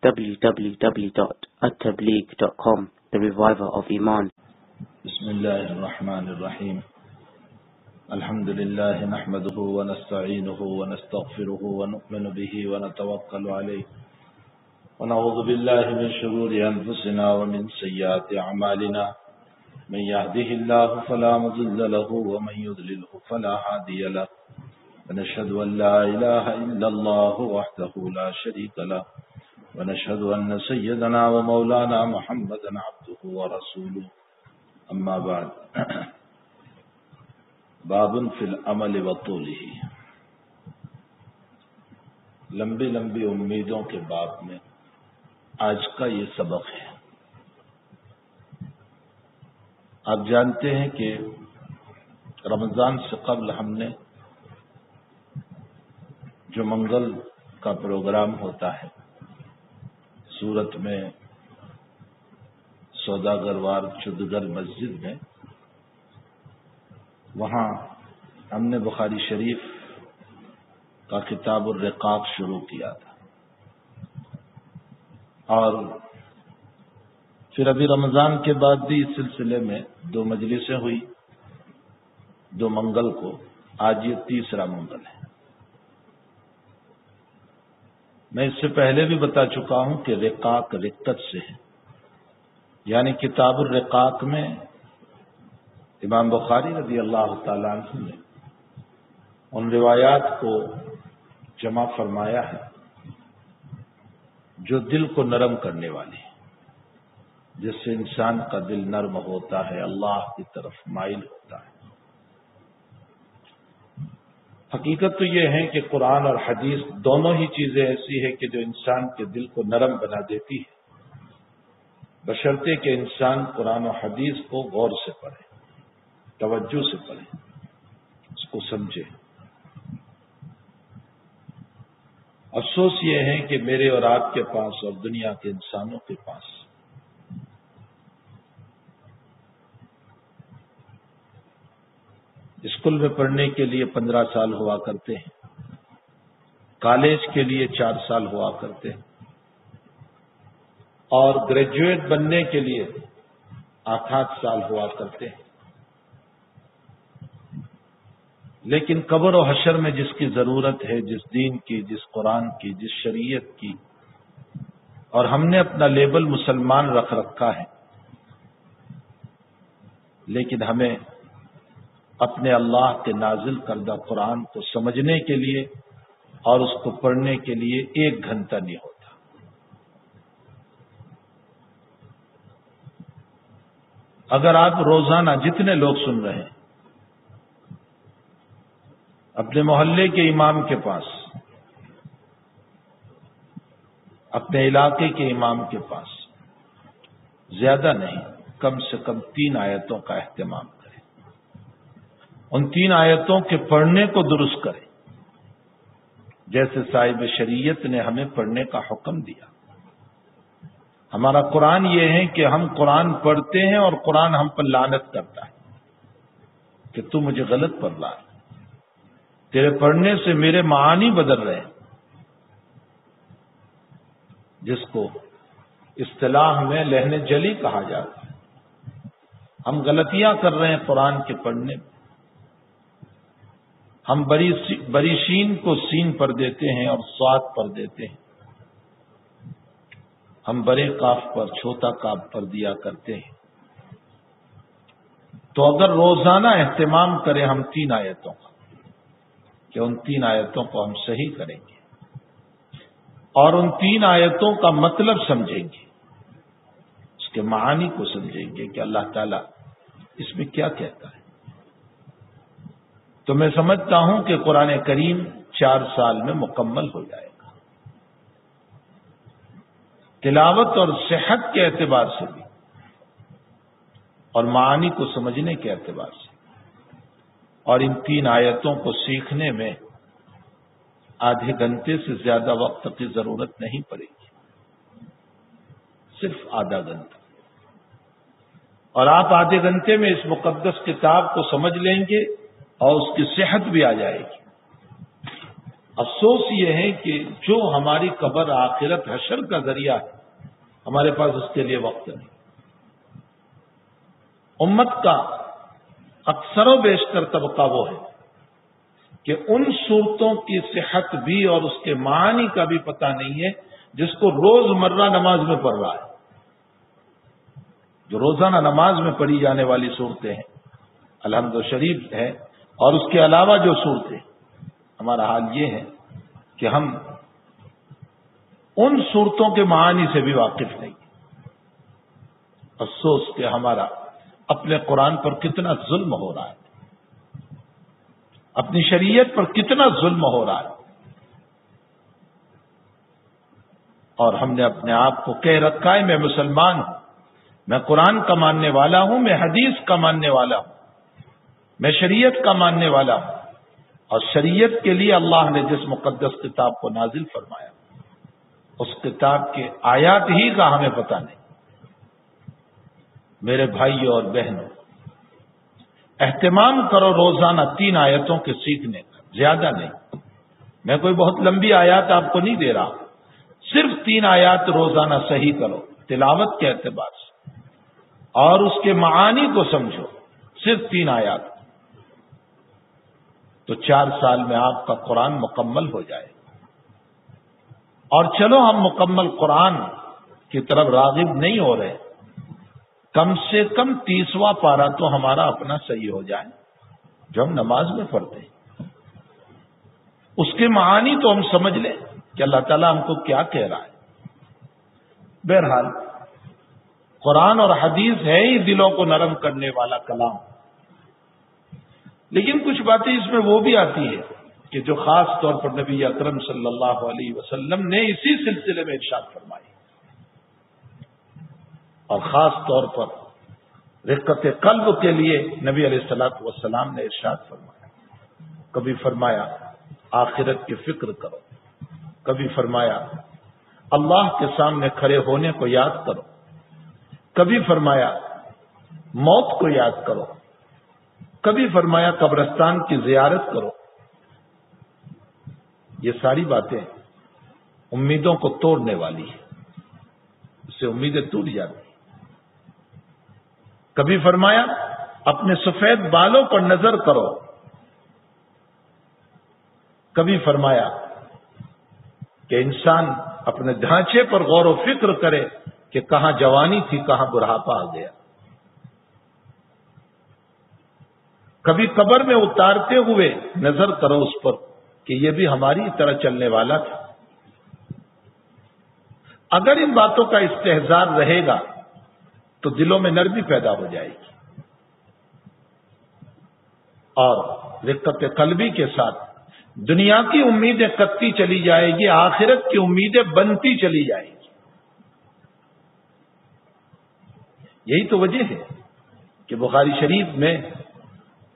www.attableek.com, the reviver of Iman. بسم الله الرحمن الرحيم. الحمد لله نحمده ونستعينه ونستغفره ونؤمن به ونتوكل عليه ونعوذ بالله من شرور أنفسنا ومن سيئات أعمالنا من يهده الله فلا مضل له ومن يضلله فلا هادي له ونشهد أن لا إله إلا الله وحده لا شريك له ونشهد أن سيدنا ومولانا محمدا عبده ورسوله اما بعد باب فی العمل وطولہ. لمبی لمبی امیدوں کے باب میں آج کا یہ سبق ہے. آپ جانتے ہیں کہ رمضان سے قبل ہم نے جو منگل کا پروگرام ہوتا ہے سورت میں سوداگر وار چودگر مسجد میں، وہاں ہم نے بخاری شریف کا کتاب الرقاق شروع کیا تھا، اور پھر ابھی رمضان کے بعد بھی اس سلسلے میں 2 مجلسیں ہوئی، 2 منگل کو. آج یہ 3را منگل ہے. میں اس سے پہلے بھی بتا چکا ہوں کہ رقاق رقت سے ہے، یعنی کتاب الرقاق میں امام بخاری رضی اللہ تعالیٰ عنہ نے ان روایات کو جمع فرمایا ہے جو دل کو نرم کرنے والی ہیں، جس سے انسان کا دل نرم ہوتا ہے، اللہ کی طرف مائل ہوتا ہے. حقیقت تو یہ ہے کہ قرآن اور حدیث دونوں ہی چیزیں ایسی ہیں کہ جو انسان کے دل کو نرم بنا دیتی ہے، بشرطے کہ انسان قرآن و حدیث کو غور سے پڑھے، توجہ سے پڑھے، اس کو سمجھے. افسوس یہ ہے کہ میرے اور آپ کے پاس اور دنیا کے انسانوں کے پاس اسکول میں پڑھنے کے لیے 15 سال ہوا کرتے ہیں، کالج کے لیے 4 سال ہوا کرتے ہیں، اور گریجویٹ بننے کے لیے 8 سال ہوا کرتے ہیں. لیکن قبر و حشر میں جس کی ضرورت ہے، جس دین کی، جس قرآن کی، جس شریعت کی، اور ہم نے اپنا لیبل مسلمان رکھ رکھا ہے، لیکن ہمیں اپنے اللہ کے نازل کردہ قرآن کو سمجھنے کے لیے اور اس کو پڑھنے کے لیے 1 گھنٹہ نہیں ہوتا. اگر آپ روزانہ جتنے لوگ سن رہے ہیں اپنے محلے کے امام کے پاس، اپنے علاقے کے امام کے پاس، زیادہ نہیں، کم سے کم 3 آیتوں کا اہتمام کریں، ان 3 آیتوں کے پڑھنے کو درست کریں جیسے صاحب شریعت نے ہمیں پڑھنے کا حکم دیا. ہمارا قرآن یہ ہے کہ ہم قرآن پڑھتے ہیں اور قرآن ہم پر لعنت کرتا ہے کہ تو مجھے غلط پڑھ رہا ہے، تیرے پڑھنے سے میرے معانی بدل رہے ہیں، جس کو اصطلاح میں لہن جلی کہا جاتا ہے. ہم غلطیاں کر رہے ہیں قرآن کے پڑھنے میں. ہم بری شین کو سین پر دیتے ہیں اور صاد پر دیتے ہیں، ہم بڑے قاف پر چھوٹا قاف پر دیا کرتے ہیں. تو اگر روزانہ اہتمام کریں ہم 3 آیتوں کا، کہ ان 3 آیتوں کو ہم صحیح کریں گے اور ان 3 آیتوں کا مطلب سمجھیں گے، اس کے معانی کو سمجھیں گے کہ اللہ تعالیٰ اس میں کیا کہتا ہے، تو میں سمجھتا ہوں کہ قرآن کریم 4 سال میں مکمل ہو جائے گا، تلاوت اور صحت کے اعتبار سے بھی اور معانی کو سمجھنے کے اعتبار سے. اور ان 3 آیتوں کو سیکھنے میں آدھے گھنٹے سے زیادہ وقت کی ضرورت نہیں پڑے گی، صرف آدھا گھنٹہ. اور آپ آدھے گھنٹے میں اس مقدس کتاب کو سمجھ لیں گے اور اس کی صحت بھی آ جائے گی. افسوس یہ ہے کہ جو ہماری قبر آخرت حشر کا ذریعہ ہے ہمارے پاس اس کے لیے وقت نہیں. امت کا اکثر و بیشتر طبقہ وہ ہے کہ ان صورتوں کی صحت بھی اور اس کے معانی کا بھی پتہ نہیں ہے جس کو روز مرہ نماز میں پڑھ رہا ہے. جو روزانہ نماز میں پڑھی جانے والی صورتیں ہیں الحمد شریف ہے، اور اس کے علاوہ جو صورتیں، ہمارا حال یہ ہے کہ ہم ان صورتوں کے معانی سے بھی واقف نہیں. افسوس کہ ہمارا اپنے قرآن پر کتنا ظلم ہو رہا ہے، اپنی شریعت پر کتنا ظلم ہو رہا ہے، اور ہم نے اپنے آپ کو کہہ رکھا ہے میں مسلمان ہوں، میں قرآن کا ماننے والا ہوں، میں حدیث کا ماننے والا ہوں، میں شریعت کا ماننے والا ہوں. اور شریعت کے لیے اللہ نے جس مقدس کتاب کو نازل فرمایا اس کتاب کے آیات ہی کا ہمیں پتہ نہیں. میرے بھائیوں اور بہنوں، اہتمام کرو روزانہ 3 آیتوں کے سیکھنے کا، زیادہ نہیں. میں کوئی بہت لمبی آیات آپ کو نہیں دے رہا، صرف 3 آیات روزانہ صحیح کرو تلاوت کے اعتبار سے اور اس کے معانی کو سمجھو. صرف 3 آیات تو 4 سال میں آپ کا قرآن مکمل ہو جائے. اور چلو ہم مکمل قرآن کی طرف راغب نہیں ہو رہے، کم سے کم 30واں پارہ تو ہمارا اپنا صحیح ہو جائے جو ہم نماز میں پڑھتے ہیں. اس کے معانی تو ہم سمجھ لیں کہ اللہ تعالیٰ ہم کو کیا کہہ رہا ہے. بہرحال قرآن اور حدیث ہے ہی دلوں کو نرم کرنے والا کلام، لیکن کچھ باتیں اس میں وہ بھی آتی ہے کہ جو خاص طور پر نبی اکرم صلی اللہ علیہ وسلم نے اسی سلسلے میں ارشاد فرمائی، اور خاص طور پر رقت قلب کے لیے نبی علیہ الصلوۃ والسلام نے ارشاد فرمایا. کبھی فرمایا آخرت کی فکر کرو، کبھی فرمایا اللہ کے سامنے کھڑے ہونے کو یاد کرو، کبھی فرمایا موت کو یاد کرو، کبھی فرمایا قبرستان کی زیارت کرو. یہ ساری باتیں امیدوں کو توڑنے والی ہیں، اس سے امیدیں ٹوٹ جاتی. کبھی فرمایا اپنے سفید بالوں پر نظر کرو، کبھی فرمایا کہ انسان اپنے ڈھانچے پر غور و فکر کرے کہ کہاں جوانی تھی کہاں بڑھاپا آ گیا. کبھی قبر میں اتارتے ہوئے نظر کرو اس پر کہ یہ بھی ہماری طرح چلنے والا تھا. اگر ان باتوں کا استحضار رہے گا تو دلوں میں نرمی پیدا ہو جائے گی، اور رقت قلبی کے ساتھ دنیا کی امیدیں کٹتی چلی جائے گی، آخرت کی امیدیں بنتی چلی جائے گی. یہی تو وجہ ہے کہ بخاری شریف میں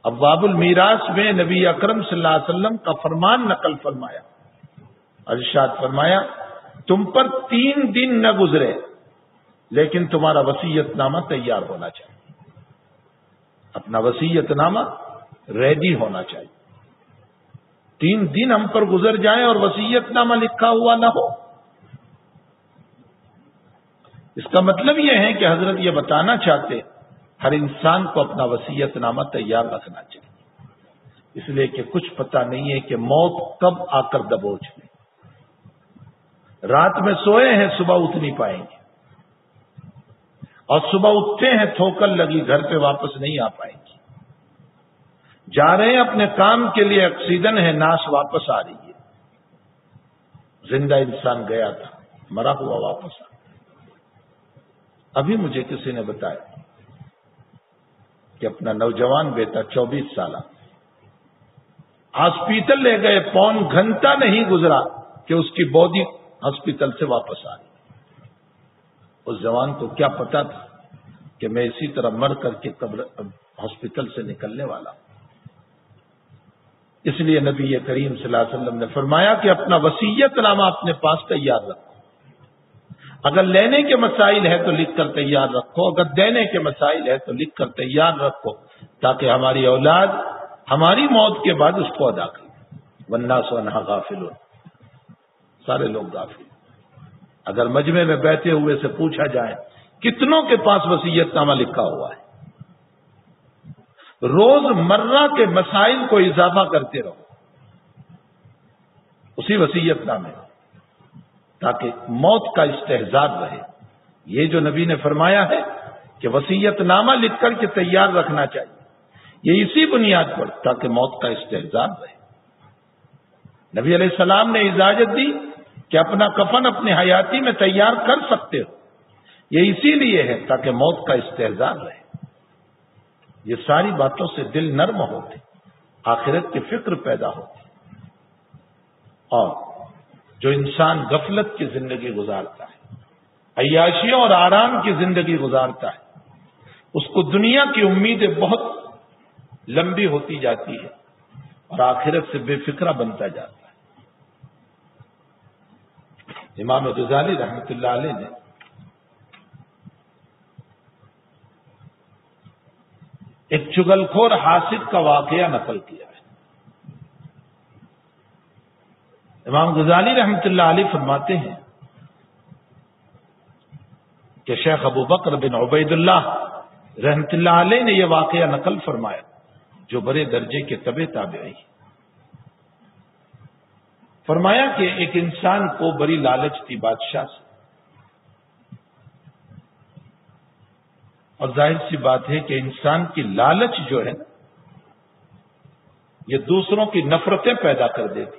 ابواب المیراث میں نبی اکرم صلی اللہ علیہ وسلم کا فرمان نقل فرمایا، ارشاد فرمایا تم پر 3 دن نہ گزرے لیکن تمہارا وصیت نامہ تیار ہونا چاہیے، اپنا وصیت نامہ ریڈی ہونا چاہیے. 3 دن ہم پر گزر جائیں اور وصیت نامہ لکھا ہوا نہ ہو. اس کا مطلب یہ ہے کہ حضرت یہ بتانا چاہتے ہر انسان کو اپنا وصیت نامہ تیار رکھنا چاہیے، اس لیے کہ کچھ پتہ نہیں ہے کہ موت کب آ کر دبوچ لے. رات میں سوئے ہیں صبح اٹھ نہیں پائیں گے، اور صبح اٹھتے ہیں ٹھوکر لگی گھر پہ واپس نہیں آ پائیں گے. جا رہے ہیں اپنے کام کے لیے، ایکسیڈنٹ ہے ناش واپس آ رہی ہے. زندہ انسان گیا تھا مرا ہوا واپس آ. ابھی مجھے کسی نے بتایا کہ اپنا نوجوان بیٹا 24 سالہ ہاسپٹل لے گئے، پون گھنٹہ نہیں گزرا کہ اس کی باڈی ہاسپٹل سے واپس آ رہی. اس جوان کو کیا پتا تھا کہ میں اسی طرح مر کر کے ہاسپٹل سے نکلنے والا ہوں. اس لیے نبی کریم صلی اللہ علیہ وسلم نے فرمایا کہ اپنا وصیت نامہ اپنے پاس تیار رکھو. اگر لینے کے مسائل ہے تو لکھ کر تیار رکھو، اگر دینے کے مسائل ہے تو لکھ کر تیار رکھو، تاکہ ہماری اولاد ہماری موت کے بعد اس کو ادا کرے. والناس عنہا غافلون، سارے لوگ غافل۔ اگر مجمع میں بیٹھے ہوئے سے پوچھا جائے کتنوں کے پاس وصیت نامہ لکھا ہوا ہے؟ روز مرہ کے مسائل کو اضافہ کرتے رہو اسی وصیت نامے تاکہ موت کا استحضار رہے۔ یہ جو نبی نے فرمایا ہے کہ وصیت نامہ لکھ کر کے تیار رکھنا چاہیے، یہ اسی بنیاد پر تاکہ موت کا استحضار رہے۔ نبی علیہ السلام نے اجازت دی کہ اپنا کفن اپنے حیاتی میں تیار کر سکتے ہو، یہ اسی لیے ہے تاکہ موت کا استحضار رہے۔ یہ ساری باتوں سے دل نرم ہوتے، آخرت کی فکر پیدا ہوتی، اور جو انسان غفلت کی زندگی گزارتا ہے، عیاشیوں اور آرام کی زندگی گزارتا ہے، اس کو دنیا کی امیدیں بہت لمبی ہوتی جاتی ہے اور آخرت سے بے فکرہ بنتا جاتا ہے۔ امام غزالی رحمۃ اللہ علیہ نے ایک چغل خور حاسد کا واقعہ نقل کیا ہے۔ امام غزالی رحمۃ اللہ علیہ فرماتے ہیں کہ شیخ ابو بکر بن عبید اللہ رحمۃ اللہ علیہ نے یہ واقعہ نقل فرمایا، جو بڑے درجے کے تابعی۔ فرمایا کہ ایک انسان کو بڑی لالچ تھی بادشاہ سے، اور ظاہر سی بات ہے کہ انسان کی لالچ جو ہے نا، یہ دوسروں کی نفرتیں پیدا کر دیتی،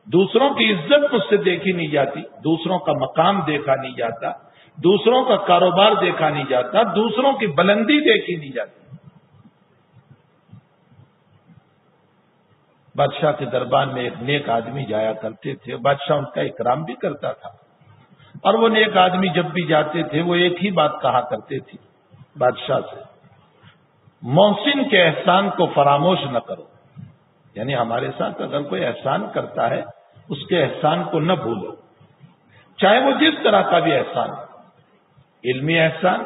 دوسروں کی عزت مجھ سے دیکھی نہیں جاتی، دوسروں کا مقام دیکھا نہیں جاتا، دوسروں کا کاروبار دیکھا نہیں جاتا، دوسروں کی بلندی دیکھی نہیں جاتی۔ بادشاہ کے دربار میں ایک نیک آدمی جایا کرتے تھے، بادشاہ ان کا اکرام بھی کرتا تھا، اور وہ نیک آدمی جب بھی جاتے تھے وہ ایک ہی بات کہا کرتے تھے بادشاہ سے، محسن کے احسان کو فراموش نہ کرو، یعنی ہمارے ساتھ اگر کوئی احسان کرتا ہے اس کے احسان کو نہ بھولو، چاہے وہ جس طرح کا بھی احسان ہو، علمی احسان،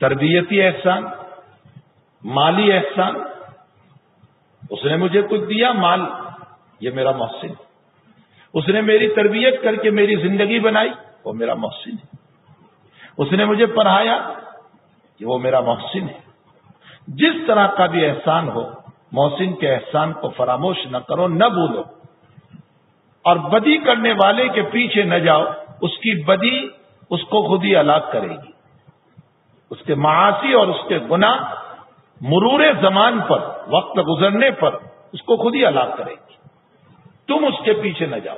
تربیتی احسان، مالی احسان۔ اس نے مجھے کچھ دیا مال، یہ میرا محسن ہے۔ اس نے میری تربیت کر کے میری زندگی بنائی، وہ میرا محسن ہے۔ اس نے مجھے پڑھایا، کہ وہ میرا محسن ہے۔ جس طرح کا بھی احسان ہو، محسن کے احسان کو فراموش نہ کرو، نہ بھولو، اور بدی کرنے والے کے پیچھے نہ جاؤ، اس کی بدی اس کو خود ہی ہلاک کرے گی، اس کے معاصی اور اس کے گناہ مرور زمان پر، وقت گزرنے پر اس کو خود ہی ہلاک کرے گی، تم اس کے پیچھے نہ جاؤ۔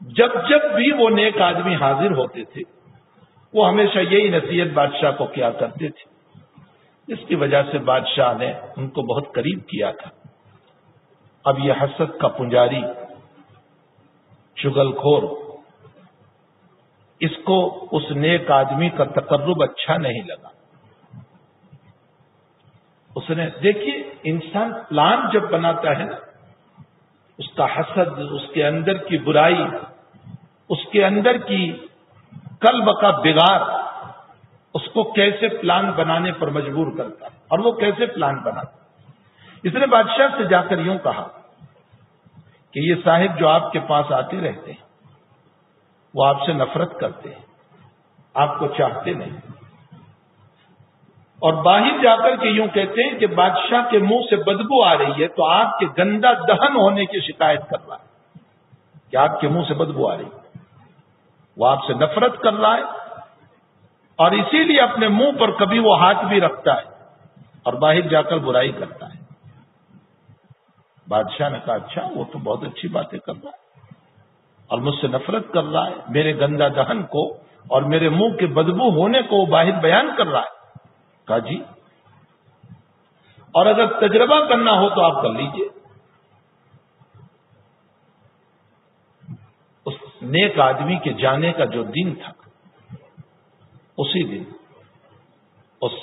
جب جب بھی وہ نیک آدمی حاضر ہوتے تھے وہ ہمیشہ یہی نصیحت بادشاہ کو کیا کرتے تھے، اس کی وجہ سے بادشاہ نے ان کو بہت قریب کیا تھا۔ اب یہ حسد کا پنجاری، چغل خور، اس کو اس نیک آدمی کا تقرب اچھا نہیں لگا۔ اس نے دیکھیے، انسان پلان جب بناتا ہے نا، اس کا حسد، اس کے اندر کی برائی، اس کے اندر کی قلب کا بگاڑ اس کو کیسے پلان بنانے پر مجبور کرتا ہے، اور وہ کیسے پلان بناتا۔ اس نے بادشاہ سے جا کر یوں کہا کہ یہ صاحب جو آپ کے پاس آتے رہتے ہیں وہ آپ سے نفرت کرتے ہیں، آپ کو چاہتے نہیں، اور باہر جا کر کے یوں کہتے ہیں کہ بادشاہ کے منہ سے بدبو آ رہی ہے تو آپ کے گندا دہن ہونے کی شکایت کر رہا ہے، کہ آپ کے منہ سے بدبو آ رہی ہے، وہ آپ سے نفرت کر رہا ہے، اور اسی لیے اپنے منہ پر کبھی وہ ہاتھ بھی رکھتا ہے اور باہر جا کر برائی کرتا ہے۔ بادشاہ نے کہا اچھا، وہ تو بہت اچھی باتیں کر رہا ہے اور مجھ سے نفرت کر رہا ہے، میرے گندا دہن کو اور میرے منہ کے بدبو ہونے کو وہ باہر بیان کر رہا ہے۔ کہا جی، اور اگر تجربہ کرنا ہو تو آپ کر لیجئے۔ اس نیک آدمی کے جانے کا جو دن تھا، اسی دن اس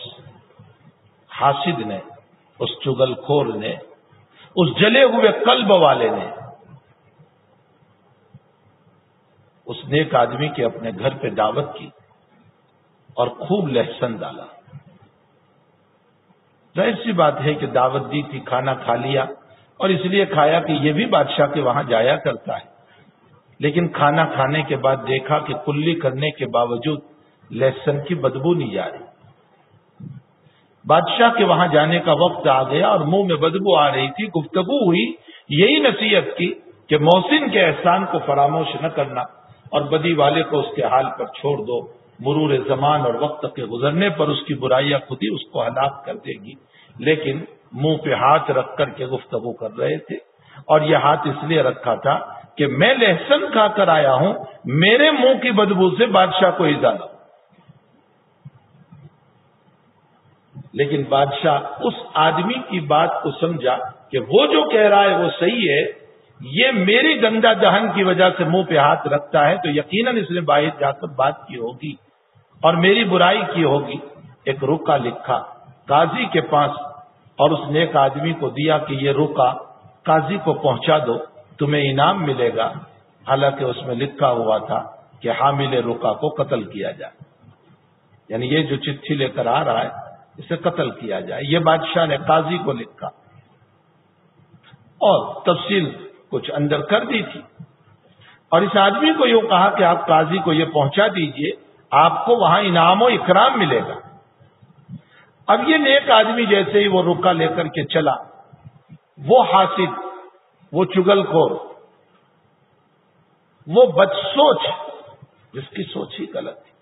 حاسد نے، اس چغل خور نے، اس جلے ہوئے قلب والے نے اس نیک آدمی کے اپنے گھر پہ دعوت کی اور خوب لہسن ڈالا۔ ظاہر سی بات ہے کہ دعوت دی تھی، کھانا کھا لیا، اور اس لیے کھایا کہ یہ بھی بادشاہ کے وہاں جایا کرتا ہے، لیکن کھانا کھانے کے بعد دیکھا کہ کلی کرنے کے باوجود لہسن کی بدبو نہیں جا رہی۔ بادشاہ کے وہاں جانے کا وقت آ گیا اور منہ میں بدبو آ رہی تھی، گفتگو ہوئی، یہی نصیحت کی کہ محسن کے احسان کو فراموش نہ کرنا اور بدی والے کو اس کے حال پر چھوڑ دو، مرور زمان اور وقت کے گزرنے پر اس کی برائیاں خود ہی اس کو ہلاک کر دے گی۔ لیکن منہ پہ ہاتھ رکھ کر کے گفتگو کر رہے تھے، اور یہ ہاتھ اس لیے رکھا تھا کہ میں لہسن کھا کر آیا ہوں، میرے منہ کی بدبو سے بادشاہ کو ایذا نہ ہو۔ لیکن بادشاہ اس آدمی کی بات کو سمجھا کہ وہ جو کہہ رہا ہے وہ صحیح ہے، یہ میری گندا دہن کی وجہ سے منہ پہ ہاتھ رکھتا ہے تو یقیناً اس نے باہر جا کر بات کی ہوگی اور میری برائی کی ہوگی۔ ایک رکا لکھا قاضی کے پاس اور اس نیک آدمی کو دیا کہ یہ رکا قاضی کو پہنچا دو، تمہیں انعام ملے گا۔ حالانکہ اس میں لکھا ہوا تھا کہ حامل رکا کو قتل کیا جائے، یعنی یہ جو چٹھی لے کر آ رہا ہے اسے قتل کیا جائے۔ یہ بادشاہ نے قاضی کو لکھا اور تفصیل کچھ اندر کر دی تھی، اور اس آدمی کو یوں کہا کہ آپ قاضی کو یہ پہنچا دیجئے، آپ کو وہاں انعام و اکرام ملے گا۔ اب یہ نیک آدمی جیسے ہی وہ رکا لے کر کے چلا، وہ حاسد، وہ چگل خور، وہ بد سوچ، جس کی سوچ ہی غلط تھی،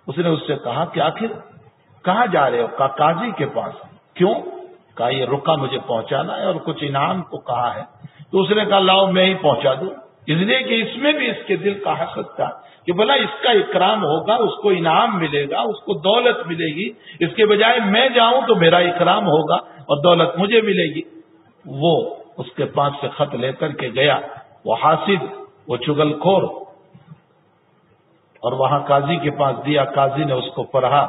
اس نے اس سے کہا کہ آخر کہاں جا رہے ہو؟ کہا قاضی کے پاس۔ کیوں؟ کہا یہ رکا مجھے پہنچانا ہے اور کچھ انعام کو کہا ہے۔ تو اس نے کہا لاؤ میں ہی پہنچا دوں، اس لیے کہ اس میں بھی اس کے دل کا حسد تھا کہ بھلا اس کا اکرام ہوگا، اس کو انعام ملے گا، اس کو دولت ملے گی، اس کے بجائے میں جاؤں تو میرا اکرام ہوگا اور دولت مجھے ملے گی۔ وہ اس کے پاس سے خط لے کر کے گیا، وہ حاسد، وہ چگل خور، اور وہاں قاضی کے پاس دیا۔ قاضی نے اس کو پڑھا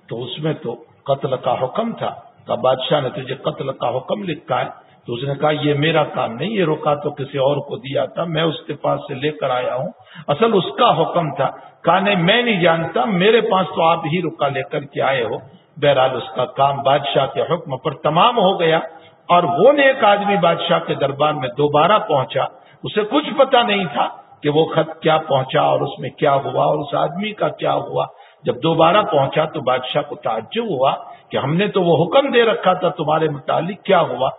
تو اس میں تو قتل کا حکم تھا۔ کہ بادشاہ نے تجھے قتل کا حکم لکھا ہے؟ تو اس نے کہا یہ میرا کام نہیں، یہ رکا تو کسی اور کو دیا تھا، میں اس کے پاس سے لے کر آیا ہوں، اصل اس کا حکم تھا۔ کہا نہیں، میں نہیں جانتا، میرے پاس تو آپ ہی رکا لے کر کے آئے ہو۔ بہرحال اس کا کام بادشاہ کے حکم پر تمام ہو گیا، اور وہ نیک آدمی بادشاہ کے دربار میں دوبارہ پہنچا۔ اسے کچھ پتا نہیں تھا کہ وہ خط کیا پہنچا اور اس میں کیا ہوا اور اس آدمی کا کیا ہوا۔ جب دوبارہ پہنچا تو بادشاہ کو تعجب ہوا کہ ہم نے تو وہ حکم دے رکھا تھا، تمہارے متعلق کیا ہوا؟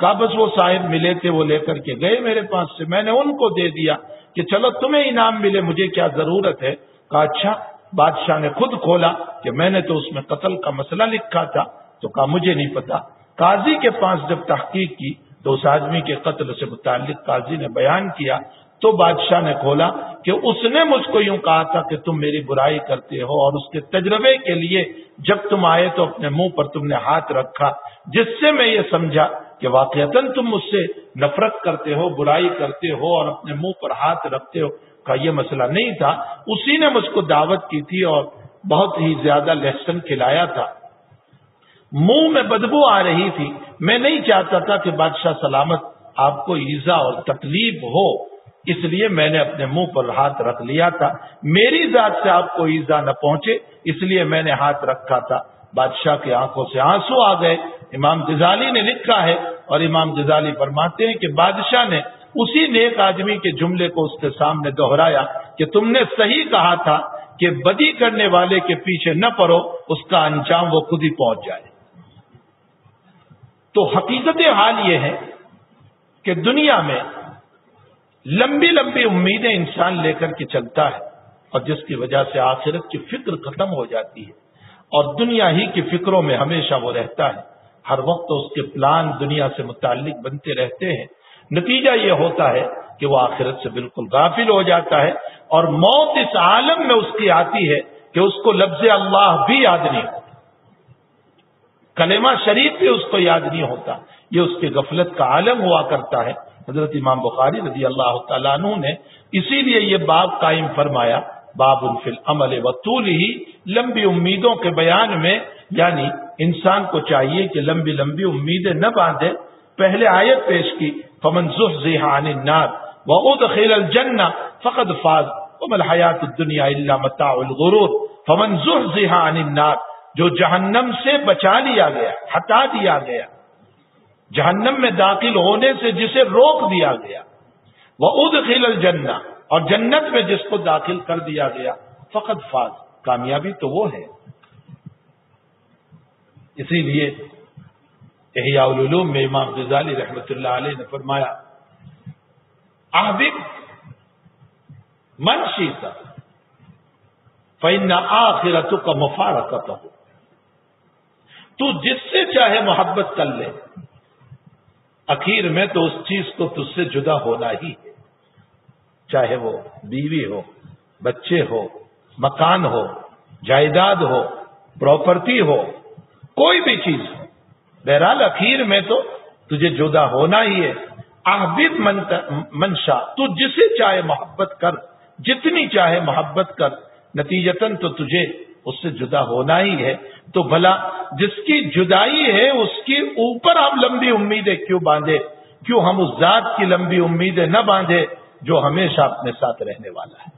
کہا بس وہ صاحب ملے تھے، وہ لے کر کے گئے میرے پاس سے، میں نے ان کو دے دیا کہ چلو تمہیں انعام ملے، مجھے کیا ضرورت ہے؟ کہا اچھا۔ بادشاہ نے خود کھولا کہ میں نے تو اس میں قتل کا مسئلہ لکھا تھا۔ تو کہا مجھے نہیں پتا۔ قاضی کے پاس جب تحقیق کی تو اس آدمی کے قتل سے متعلق قاضی نے بیان کیا، تو بادشاہ نے کھولا کہ اس نے مجھ کو یوں کہا تھا کہ تم میری برائی کرتے ہو، اور اس کے تجربے کے لیے جب تم آئے تو اپنے منہ پر تم نے ہاتھ رکھا، جس سے میں یہ سمجھا کہ واقعتاً تم مجھ سے نفرت کرتے ہو، برائی کرتے ہو اور اپنے منہ پر ہاتھ رکھتے ہو۔ کا یہ مسئلہ نہیں تھا، اسی نے مجھ کو دعوت کی تھی اور بہت ہی زیادہ لہسن کھلایا تھا، منہ میں بدبو آ رہی تھی، میں نہیں چاہتا تھا کہ بادشاہ سلامت آپ کو ایذا اور تکلیف ہو، اس لیے میں نے اپنے منہ پر ہاتھ رکھ لیا تھا، میری ذات سے آپ کو ایذا نہ پہنچے اس لیے میں نے ہاتھ رکھا تھا۔ بادشاہ کی آنکھوں سے آنسو آ گئے۔ امام غزالی نے لکھا ہے، اور امام غزالی فرماتے ہیں کہ بادشاہ نے اسی نیک آدمی کے جملے کو اس کے سامنے دہرایا کہ تم نے صحیح کہا تھا کہ بدی کرنے والے کے پیچھے نہ پڑو، اس کا انجام وہ خود ہی پہنچ جائے۔ تو حقیقت حال یہ ہے کہ دنیا میں لمبی لمبی امیدیں انسان لے کر کے چلتا ہے، اور جس کی وجہ سے آخرت کی فکر ختم ہو جاتی ہے، اور دنیا ہی کی فکروں میں ہمیشہ وہ رہتا ہے، ہر وقت اس کے پلان دنیا سے متعلق بنتے رہتے ہیں۔ نتیجہ یہ ہوتا ہے کہ وہ آخرت سے بالکل غافل ہو جاتا ہے، اور موت اس عالم میں اس کی آتی ہے کہ اس کو لفظ اللہ بھی یاد نہیں ہوتا، کلمہ شریف بھی اس کو یاد نہیں ہوتا، یہ اس کے غفلت کا عالم ہوا کرتا ہے۔ حضرت امام بخاری رضی اللہ تعالیٰ عنہ نے اسی لیے یہ باب قائم فرمایا، باب فی العمل وطولہ، لمبی امیدوں کے بیان میں، یعنی انسان کو چاہیے کہ لمبی لمبی امیدیں نہ باندھے۔ پہلے آیت پیش کی، فمن زحزح عن النار وادخل الجنہ فقد فاز وما الحیات الدنیا الا متاع الغرور۔ فمن زحزح عن النار، جو جہنم سے بچا لیا گیا، ہٹا دیا گیا، جہنم میں داخل ہونے سے جسے روک دیا گیا، وَأُدْخِلَ الْجَنَّةَ، اور جنت میں جس کو داخل کر دیا گیا، فقط فاز، کامیابی تو وہ ہے۔ اسی لیے احیاء العلوم میں امام غزالی رحمۃ اللہ علیہ نے فرمایا، احبب من شئت فإن آخرتک مفارقتہ، تو جس سے چاہے محبت کر لے، اخیر میں تو اس چیز کو تجھ سے جدا ہونا ہی ہے، چاہے وہ بیوی ہو، بچے ہو، مکان ہو، جائیداد ہو، پراپرٹی ہو، کوئی بھی چیز ہو، بہرحال اخیر میں تو تجھے جدا ہونا ہی ہے۔ احبب من شاء، تو جسے چاہے محبت کر، جتنی چاہے محبت کر، نتیجتاً تو تجھے اس سے جدا ہونا ہی ہے۔ تو بھلا جس کی جدائی ہے اس کے اوپر ہم لمبی امیدیں کیوں باندھے؟ کیوں ہم اس ذات کی لمبی امیدیں نہ باندھے جو ہمیشہ اپنے ساتھ رہنے والا ہے،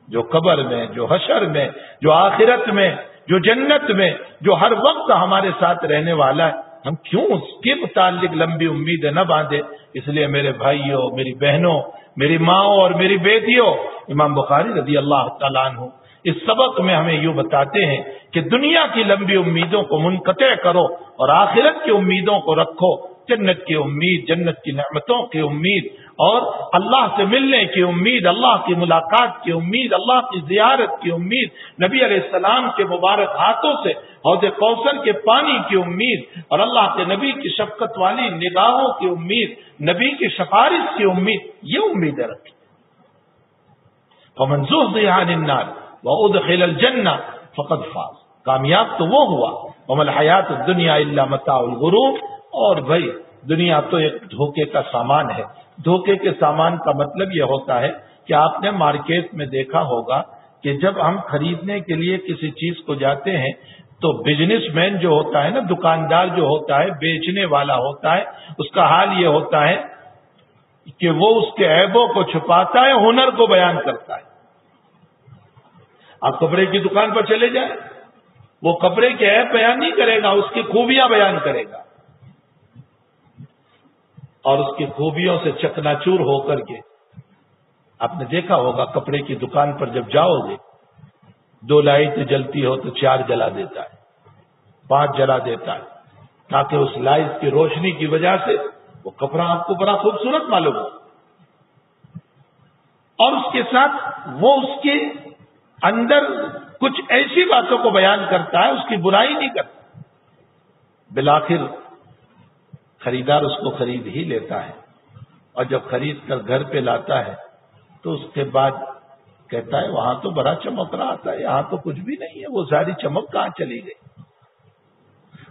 جو قبر میں، جو حشر میں، جو آخرت میں، جو جنت میں، جو ہر وقت ہمارے ساتھ رہنے والا ہے، ہم کیوں اس کے متعلق لمبی امیدیں نہ باندھے؟ اس لیے میرے بھائیوں، میری بہنوں، میری ماؤں اور میری بیٹیوں، امام بخاری رضی اللہ تعالیٰ عنہ اس سبق میں ہمیں یوں بتاتے ہیں کہ دنیا کی لمبی امیدوں کو منقطع کرو اور آخرت کی امیدوں کو رکھو، جنت کی امید، جنت کی نعمتوں کی امید، اور اللہ سے ملنے کی امید، اللہ کی ملاقات کی امید، اللہ کی زیارت کی امید، نبی علیہ السلام کے مبارک ہاتھوں سے حوض کوثر کے پانی کی امید، اور اللہ کے نبی کی شفقت والی نگاہوں کی امید، نبی کی سفارش کی امید، یہ امیدیں رکھیں۔ فمن زحزح عن النار وادخل الجنہ فقد فاز، کامیاب تو وہ ہوا۔ وما الحیات الدنیا الا متاع الغرور، اور بھائی دنیا تو ایک دھوکے کا سامان ہے۔ دھوکے کے سامان کا مطلب یہ ہوتا ہے کہ آپ نے مارکیٹ میں دیکھا ہوگا کہ جب ہم خریدنے کے لیے کسی چیز کو جاتے ہیں تو بزنس مین جو ہوتا ہے نا، دکاندار جو ہوتا ہے، بیچنے والا ہوتا ہے، اس کا حال یہ ہوتا ہے کہ وہ اس کے عیبوں کو چھپاتا ہے، ہنر کو بیان کرتا ہے۔ آپ کپڑے کی دکان پر چلے جائیں، وہ کپڑے کے عیب بیان نہیں کرے گا، اس کی خوبیاں بیان کرے گا، اور اس کی خوبیوں سے چکناچور ہو کر کے، آپ نے دیکھا ہوگا کپڑے کی دکان پر جب جاؤ گے، 2 لائٹ جلتی ہو تو 4 جلا دیتا ہے، 5 جلا دیتا ہے، تاکہ اس لائٹ کی روشنی کی وجہ سے وہ کپڑا آپ کو بڑا خوبصورت معلوم ہو، اور اس کے ساتھ وہ اس کے اندر کچھ ایسی باتوں کو بیان کرتا ہے، اس کی برائی نہیں کرتا۔ بالآخر خریدار اس کو خرید ہی لیتا ہے، اور جب خرید کر گھر پہ لاتا ہے تو اس کے بعد کہتا ہے وہاں تو بڑا چمک رہا تھا، یہاں تو کچھ بھی نہیں ہے، وہ ساری چمک کہاں چلی گئی؟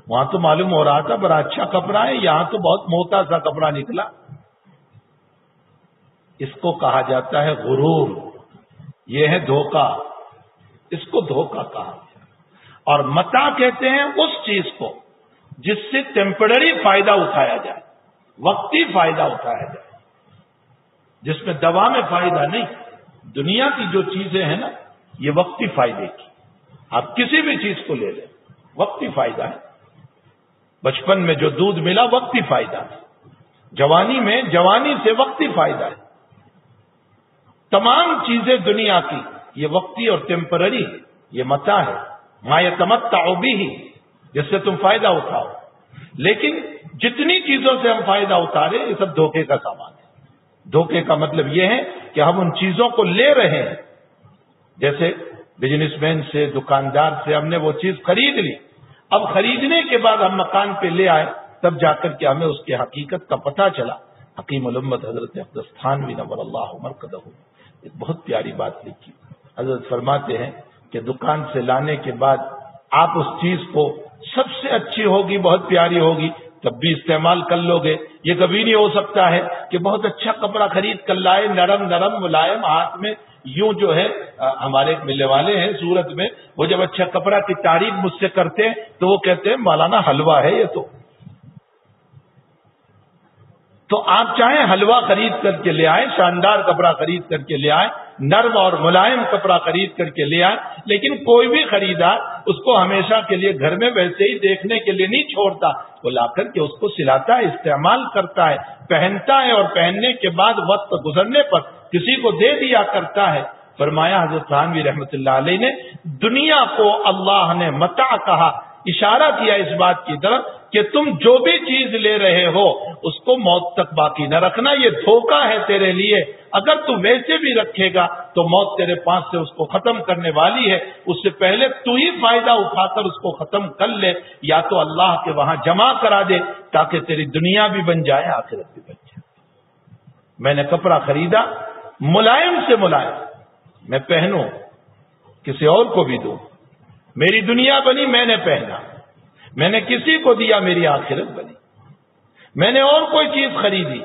وہاں تو معلوم ہو رہا تھا بڑا اچھا کپڑا ہے، یہاں تو بہت موٹا سا کپڑا نکلا۔ اس کو کہا جاتا ہے غرور، یہ ہے دھوکہ، اس کو دھوکہ کہا گیا۔ اور متاع کہتے ہیں اس چیز کو جس سے ٹیمپرری فائدہ اٹھایا جائے، وقتی فائدہ اٹھایا جائے، جس میں دوا میں فائدہ نہیں۔ دنیا کی جو چیزیں ہیں نا، یہ وقتی فائدے کی، آپ کسی بھی چیز کو لے لیں، وقتی فائدہ ہے۔ بچپن میں جو دودھ ملا وقتی فائدہ ہے، جوانی میں جوانی سے وقتی فائدہ ہے۔ تمام چیزیں دنیا کی یہ وقتی اور ٹیمپرری ہے، یہ متاع ہے، ما یتمتع بہ، جس سے تم فائدہ اٹھاؤ۔ لیکن جتنی چیزوں سے ہم فائدہ اٹھا رہے ہیں یہ سب دھوکے کا سامان ہے۔ دھوکے کا مطلب یہ ہے کہ ہم ان چیزوں کو لے رہے ہیں، جیسے بزنس مین سے، دکاندار سے ہم نے وہ چیز خرید لی، اب خریدنے کے بعد ہم مکان پہ لے آئے، تب جا کر کے ہمیں اس کی حقیقت کا پتہ چلا۔ حکیم الامت حضرت اقدس تھانوی نور اللہ مرقدہ ایک بہت پیاری بات لکھی۔ حضرت فرماتے ہیں کہ دکان سے لانے کے بعد آپ اس چیز کو سب سے اچھی ہوگی، بہت پیاری ہوگی، تب بھی استعمال کر لو گے۔ یہ کبھی نہیں ہو سکتا ہے کہ بہت اچھا کپڑا خرید کر لائے، نرم نرم ملائم، ہاتھ میں یوں جو ہے، ہمارے ملنے والے ہیں سورت میں، وہ جب اچھا کپڑا کی تعریف مجھ سے کرتے ہیں تو وہ کہتے ہیں مولانا حلوہ ہے یہ تو۔ تو آپ چاہیں حلوہ خرید کر کے لے آئیں، شاندار کپڑا خرید کر کے لے آئیں، نرم اور ملائم کپڑا خرید کر کے لے آئیں، لیکن کوئی بھی خریدار اس کو ہمیشہ کے لیے گھر میں ویسے ہی دیکھنے کے لیے نہیں چھوڑتا، وہ لا کر کے اس کو سلاتا ہے، استعمال کرتا ہے، پہنتا ہے، اور پہننے کے بعد وقت گزرنے پر کسی کو دے دیا کرتا ہے۔ فرمایا حضرت تھانوی رحمۃ اللہ علیہ نے، دنیا کو اللہ نے متاع کہا، اشارہ کیا اس بات کی طرف کہ تم جو بھی چیز لے رہے ہو اس کو موت تک باقی نہ رکھنا، یہ دھوکہ ہے تیرے لیے، اگر تو ویسے بھی رکھے گا تو موت تیرے پاس سے اس کو ختم کرنے والی ہے، اس سے پہلے تو ہی فائدہ اٹھا کر اس کو ختم کر لے، یا تو اللہ کے وہاں جمع کرا دے تاکہ تیری دنیا بھی بن جائے، آخرت بھی بن جائے۔ میں نے کپڑا خریدا ملائم سے ملائم، میں پہنوں، کسی اور کو بھی دوں، میری دنیا بنی، میں نے پہنا، میں نے کسی کو دیا، میری آخرت بنی، میں نے اور کوئی چیز خریدی،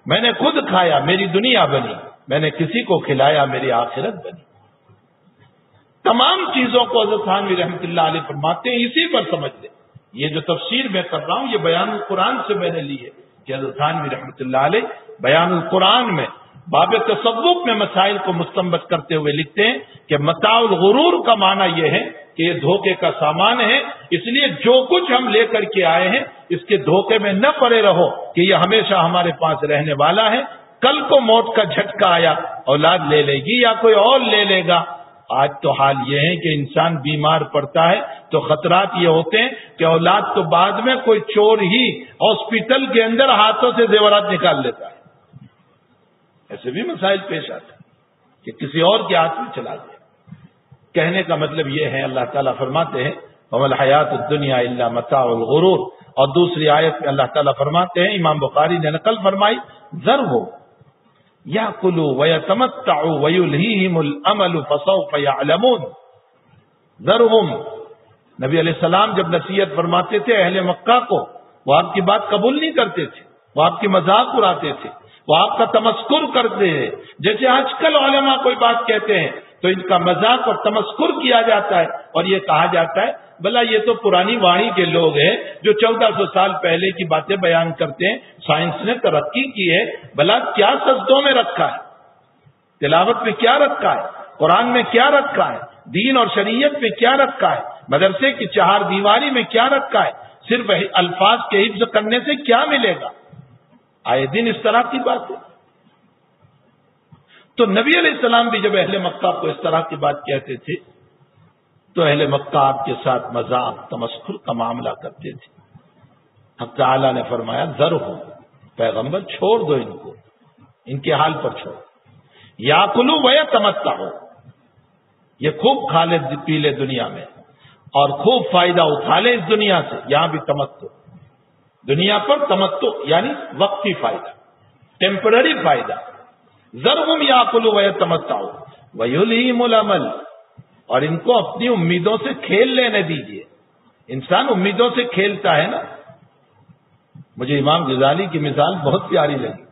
میں نے خود کھایا، میری دنیا بنی، میں نے کسی کو کھلایا، میری آخرت بنی۔ تمام چیزوں کو حضرت تھانوی رحمۃ اللہ علیہ فرماتے ہیں، اسی پر سمجھ لیں۔ یہ جو تفسیر میں کر رہا ہوں یہ بیان القرآن سے میں نے لی ہے کہ حضرت تھانوی رحمۃ اللہ علیہ بیان القرآن میں باب تصوف میں مسائل کو مستنبط کرتے ہوئے لکھتے ہیں کہ متاع الغرور کا معنی یہ ہے کہ یہ دھوکے کا سامان ہے، اس لیے جو کچھ ہم لے کر کے آئے ہیں اس کے دھوکے میں نہ پڑے رہو کہ یہ ہمیشہ ہمارے پاس رہنے والا ہے، کل کو موت کا جھٹکا آیا اولاد لے لے گی یا کوئی اور لے لے گا۔ آج تو حال یہ ہے کہ انسان بیمار پڑتا ہے تو خطرات یہ ہوتے ہیں کہ اولاد تو بعد میں کوئی چور ہی ہاسپٹل کے اندر ہاتھوں سے زیورات نکال لیتا ہے، ایسے بھی مسائل پیش آتے ہیں کہ کسی اور کے ہاتھ میں چلا گیا۔ کہنے کا مطلب یہ ہے، اللہ تعالیٰ فرماتے ہیں وَمَا الْحَيَاةُ الدُّنْيَا إِلَّا مَتَاعُ الْغُرُورِ، اور دوسری آیت میں اللہ تعالیٰ فرماتے ہیں، امام بخاری نے نقل فرمائی، ذَرْهُمْ يَأْكُلُوا وَيَتَمَتَّعُوا وَيُلْهِهِمُ الْأَمَلُ فَسَوْفَ يَعْلَمُونَ۔ ذَرْهُمْ، نبی علیہ السلام جب نصیحت فرماتے تھے اہل مکہ کو، وہ آپ کی بات قبول نہیں کرتے تھے، وہ آپ کی مذاق اڑاتے تھے، وہ آپ کا تمسخر کرتے ہیں۔ جیسے آج کل علماء کوئی بات کہتے ہیں تو ان کا مذاق اور تمسخر کیا جاتا ہے، اور یہ کہا جاتا ہے بھلا یہ تو پرانی واڑی کے لوگ ہیں جو 1400 سال پہلے کی باتیں بیان کرتے ہیں، سائنس نے ترقی کی ہے، بھلا کیا سجدوں میں رکھا ہے، تلاوت میں کیا رکھا ہے، قرآن میں کیا رکھا ہے، دین اور شریعت میں کیا رکھا ہے، مدرسے کی چہار دیواری میں کیا رکھا ہے، صرف الفاظ کے حفظ کرنے سے کیا ملے گا؟ آئے دن اس طرح کی بات ہے۔ تو نبی علیہ السلام بھی جب اہل مکہ کو اس طرح کی بات کہتے تھے تو اہل مکہ آپ کے ساتھ مذاق تمسخر کا معاملہ کرتے تھے۔ حق تعالی نے فرمایا ذرہم، پیغمبر چھوڑ دو ان کو، ان کے حال پر چھوڑ، یاکلوا ویتمتعوا، یہ خوب کھا لے پی لے دنیا میں اور خوب فائدہ اٹھا لے اس دنیا سے، یہاں بھی تمتع، دنیا پر تمتع یعنی وقتی فائدہ، ٹیمپرری فائدہ۔ ذرہم یاکلوا ویتمتعوا ویلہم الامل، اور ان کو اپنی امیدوں سے کھیل لینے دیجیے۔ انسان امیدوں سے کھیلتا ہے نا۔ مجھے امام غزالی کی مثال بہت پیاری لگی۔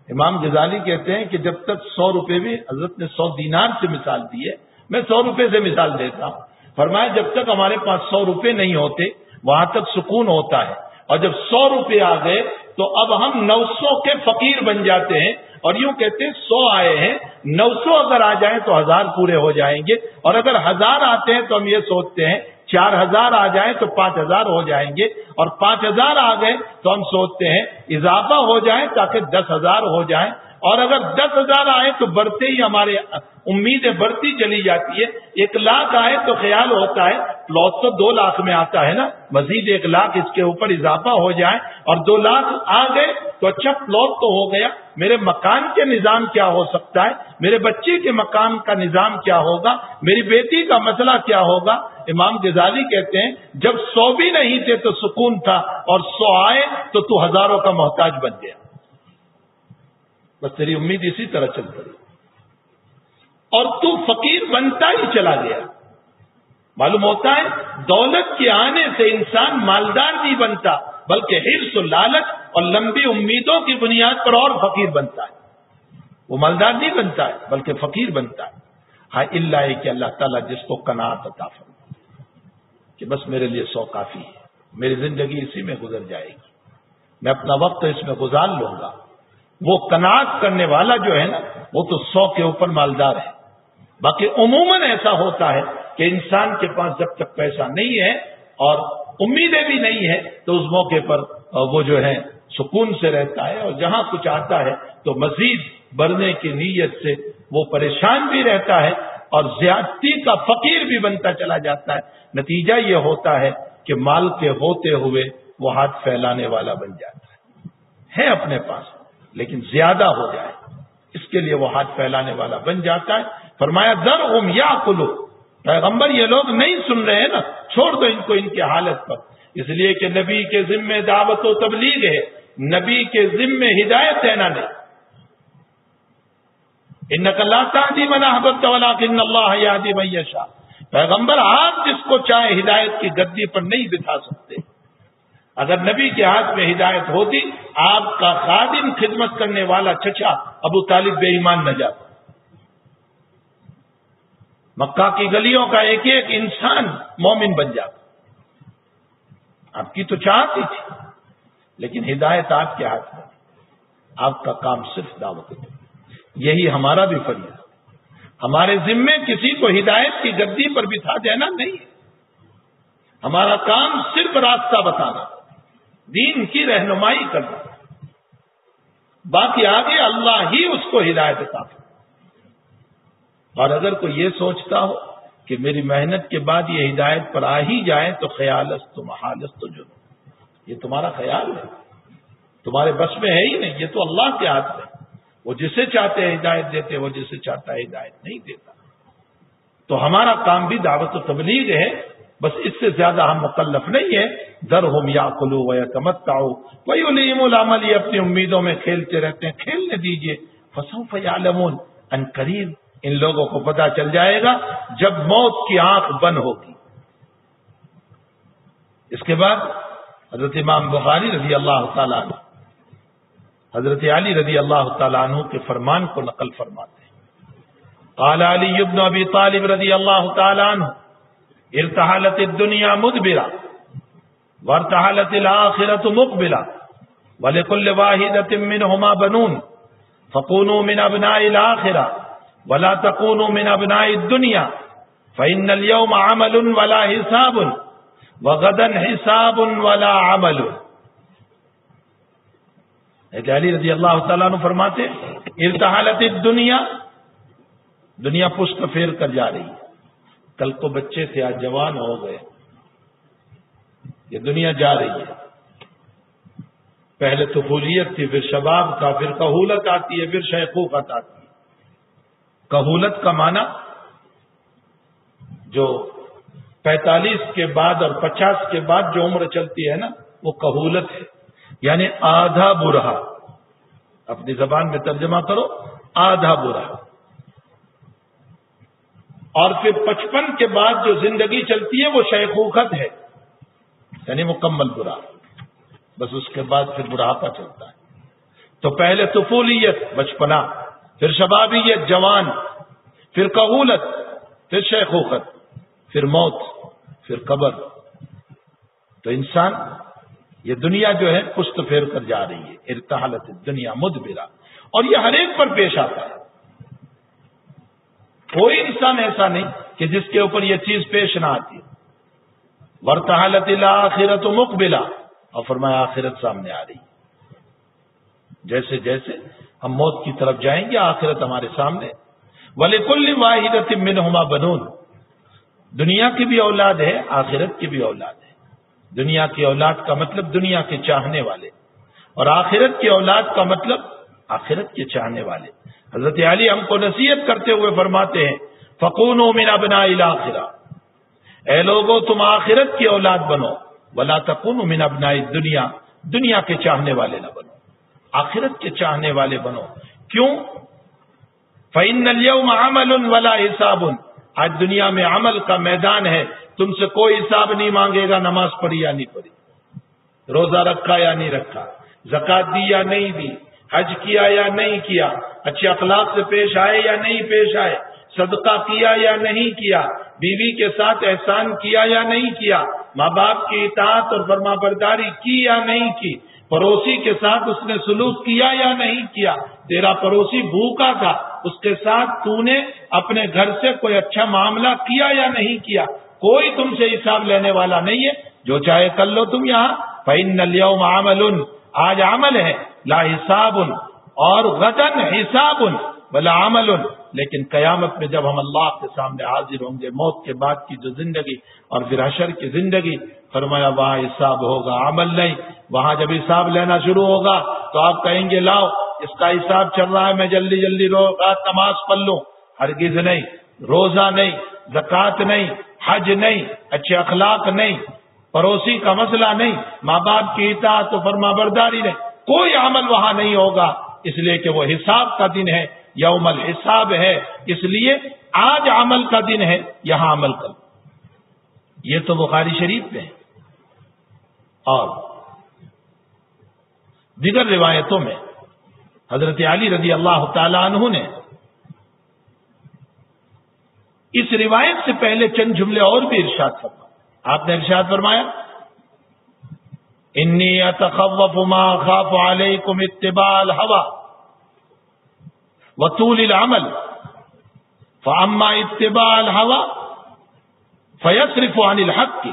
امام غزالی کہتے ہیں کہ جب تک 100 روپے بھی، حضرت نے 100 دینار سے مثال دی ہے، میں 100 روپے سے مثال دیتا ہوں۔ فرمایا جب تک ہمارے پاس 100 روپے نہیں ہوتے وہاں تک سکون ہوتا ہے، اور جب 100 روپے آ گئے تو اب ہم 900 کے فقیر بن جاتے ہیں، اور یوں کہتے ہیں 100 آئے ہیں، 900 اگر آ جائیں تو 1000 پورے ہو جائیں گے، اور اگر 1000 آتے ہیں تو ہم یہ سوچتے ہیں 4000 آ جائیں تو 5000 ہو جائیں گے، اور 5000 آ گئے تو ہم سوچتے ہیں اضافہ ہو جائیں تاکہ 10000 ہو جائیں، اور اگر 10000 آئے تو بڑھتے ہی ہمارے امیدیں بڑھتی چلی جاتی ہے۔ 1 لاکھ آئے تو خیال ہوتا ہے پلاٹ تو 2 لاکھ میں آتا ہے نا، مزید 1 لاکھ اس کے اوپر اضافہ ہو جائے، اور 2 لاکھ آ گئے تو اچھا پلاٹ تو ہو گیا، میرے مکان کے نظام کیا ہو سکتا ہے، میرے بچے کے مکان کا نظام کیا ہوگا، میری بیٹی کا مسئلہ کیا ہوگا۔ امام غزالی کہتے ہیں جب 100 بھی نہیں تھے تو سکون تھا، اور 100 آئے تو تو ہزاروں کا محتاج بن گیا، بس تیری امید اسی طرح چل پڑی، اور تو فقیر بنتا ہی چلا گیا۔ معلوم ہوتا ہے دولت کے آنے سے انسان مالدار نہیں بنتا، بلکہ حرص و لالچ اور لمبی امیدوں کی بنیاد پر اور فقیر بنتا ہے، وہ مالدار نہیں بنتا ہے بلکہ فقیر بنتا ہے۔ ہاں اللہ ہے کہ اللہ تعالیٰ جس کو قناعت عطا فرمائے کہ بس میرے لیے 100 کافی ہے، میری زندگی اسی میں گزر جائے گی، میں اپنا وقت اس میں گزار لوں گا، وہ قناعت کرنے والا جو ہے نا وہ تو 100 کے اوپر مالدار ہے. باقی عموماً ایسا ہوتا ہے کہ انسان کے پاس جب تک پیسہ نہیں ہے اور امیدیں بھی نہیں ہے تو اس موقع پر وہ جو ہے سکون سے رہتا ہے, اور جہاں کچھ آتا ہے تو مزید بڑھنے کی نیت سے وہ پریشان بھی رہتا ہے اور زیادتی کا فقیر بھی بنتا چلا جاتا ہے. نتیجہ یہ ہوتا ہے کہ مال کے ہوتے ہوئے وہ ہاتھ پھیلانے والا بن جاتا ہے اپنے پاس لیکن زیادہ ہو جائے اس کے لیے وہ ہاتھ پھیلانے والا بن جاتا ہے. فرمایا ذرہم یاکلوا, پیغمبر یہ لوگ نہیں سن رہے ہیں نا, چھوڑ دو ان کو ان کی حالت پر, اس لیے کہ نبی کے ذمے دعوت و تبلیغ ہے, نبی کے ذمے ہدایت دینا نہیں. انک لا تہدی من احببت ولکن اللہ یہدی من یشاء, پیغمبر آپ جس کو چاہے ہدایت کی گدی پر نہیں بٹھا سکتے. اگر نبی کے ہاتھ میں ہدایت ہوتی آپ کا خادم خدمت کرنے والا چچا ابو طالب بے ایمان نہ جاتا, مکہ کی گلیوں کا ایک ایک انسان مومن بن جاتا. آپ کی تو چاہتی تھی لیکن ہدایت آپ کے ہاتھ میں, آپ کا کام صرف دعوت ہے. یہی ہمارا بھی فریضہ, ہمارے ذمے کسی کو ہدایت کی گدی پر بٹھا دینا نہیں ہے. ہمارا کام صرف راستہ بتانا, دین کی رہنمائی کرنا, باقی آگے اللہ ہی اس کو ہدایت عطا کرے. اور اگر کوئی یہ سوچتا ہو کہ میری محنت کے بعد یہ ہدایت پر آ ہی جائے تو خیالست محالست جو یہ تمہارا خیال ہے, تمہارے بس میں ہے ہی نہیں, یہ تو اللہ کے ہاتھ میں. وہ جسے چاہتے ہیں ہدایت دیتے, وہ جسے چاہتا ہے ہدایت نہیں دیتا. تو ہمارا کام بھی دعوت و تبلیغ ہے, بس اس سے زیادہ ہم مکلف نہیں ہیں. ذرہم یاکلوا ویتمتعوا ویلہم العمل, یہ اپنی امیدوں میں کھیلتے رہتے ہیں, کھیلنے دیجئے. فسوف یعلمون, ان قریب ان لوگوں کو پتا چل جائے گا جب موت کی آنکھ بند ہوگی. اس کے بعد حضرت امام بخاری رضی اللہ تعالیٰ عنہ حضرت علی رضی اللہ تعالیٰ عنہ کے فرمان کو نقل فرماتے ہیں. قال علی بن ابی طالب رضی اللہ تعالیٰ عنہ ارتحلت الدنیا مدبرا وارتحلت الآخرة مقبلا ولكل واحدة منهما بنون فكونوا من ابناء الآخرة ولا تكونوا من ابناء الدنيا فإن اليوم عمل ولا حساب وغدا حساب ولا عمل. علی رضی اللہ تعالیٰ عنہ فرماتے ارتحلت الدنیا, دنیا پشت پھیر کر جا رہی ہے. کل کو بچے تھے آج جوان ہو گئے, یہ دنیا جا رہی ہے. پہلے طفولیت تھی, پھر شباب کا, پھر کہولت آتی ہے, پھر شیخوخت آتی ہے. کہولت کا معنی جو 45 کے بعد اور 50 کے بعد جو عمر چلتی ہے نا وہ کہولت ہے, یعنی آدھا برہا. اپنی زبان میں ترجمہ کرو, آدھا برہا. اور پھر 55 کے بعد جو زندگی چلتی ہے وہ شیخوخت ہے, یعنی مکمل برا. بس اس کے بعد پھر بڑھاپا چلتا ہے. تو پہلے طفولیت بچپنا, پھر شبابیت جوان, پھر کہولت, پھر شیخوخت, پھر موت, پھر قبر. تو انسان یہ دنیا جو ہے پشت پھیر کر جا رہی ہے. ارتحلت الدنیا مدبرا, اور یہ ہر ایک پر پیش آتا ہے. کوئی انسان ایسا نہیں کہ جس کے اوپر یہ چیز پیش نہ آتی. وارتحلت الآخرۃ مقبلا, اور فرمایا آخرت سامنے آ رہی. جیسے جیسے ہم موت کی طرف جائیں گے آخرت ہمارے سامنے. وَلِكُلِّ وَاحِدَةٍ مِّنْهُمَا بَنُونَ, دنیا کی بھی اولاد ہے, آخرت کی بھی اولاد ہے. دنیا کی اولاد کا مطلب دنیا کے چاہنے والے, اور آخرت کی اولاد کا مطلب آخرت کے چاہنے والے. حضرت علی ہم کو نصیحت کرتے ہوئے فرماتے ہیں فَكُونُوا مِنْ أَبْنَاءِ الْآخِرَةِ, اے لوگو تم آخرت کی اولاد بنو. وَلَا تَكُونُوا مِنْ أَبْنَاءِ الدُّنْيَا, دنیا کے چاہنے والے نہ بنو, آخرت کے چاہنے والے بنو. کیوں؟ فَإِنَّ الْيَوْمَ عَمَلٌ وَلَا حِسَابٌ, آج دنیا میں عمل کا میدان ہے, تم سے کوئی حساب نہیں مانگے گا. نماز پڑھی یا نہیں پڑھی, روزہ رکھا یا نہیں رکھا, زکات دی یا نہیں دی, حج کیا یا نہیں کیا, اچھے اخلاق سے پیش آئے یا نہیں پیش آئے, صدقہ کیا یا نہیں کیا, بیوی کے ساتھ احسان کیا یا نہیں کیا, ماں باپ کی اطاعت اور فرما برداری کی یا نہیں کی, پڑوسی کے ساتھ اس نے سلوک کیا یا نہیں کیا؟ تیرا پڑوسی بھوکا تھا، اس کے ساتھ تو نے اپنے گھر سے کوئی اچھا معاملہ کیا یا نہیں کیا؟ کوئی تم سے حساب لینے والا نہیں ہے، جو چاہے کر لو تم یہاں. فَإِنَّ الْيَوْمَ عَمَلٌ، آج عمل ہے، لا حساب، اور غدن حساب بلا عمل. لیکن قیامت میں جب ہم اللہ کے سامنے حاضر ہوں گے، موت کے بعد کی جو زندگی اور پھر حشر کی زندگی، فرمایا وہاں حساب ہوگا، عمل نہیں. وہاں جب حساب لینا شروع ہوگا تو آپ کہیں گے لاؤ اس کا حساب چل رہا ہے، میں جلدی جلدی رات نماز پڑھ لوں. ہرگز نہیں، روزہ نہیں، زکوٰۃ نہیں، حج نہیں، اچھے اخلاق نہیں، پڑوسی کا مسئلہ نہیں، ماں باپ کی اطاعت و فرما برداری نہیں، کوئی عمل وہاں نہیں ہوگا. اس لیے کہ وہ حساب کا دن ہے، یوم الحساب ہے. اس لیے آج عمل کا دن ہے، یہاں عمل کر. یہ تو بخاری شریف میں ہے. اور دیگر روایتوں میں حضرت علی رضی اللہ تعالی عنہ نے اس روایت سے پہلے چند جملے اور بھی ارشاد فرمایا. آپ نے ارشاد فرمایا انی اتخوف ما اخاف علیکم اتباع الہوى وطول العمل فاما اتباع الہوى فیصرف عن الحق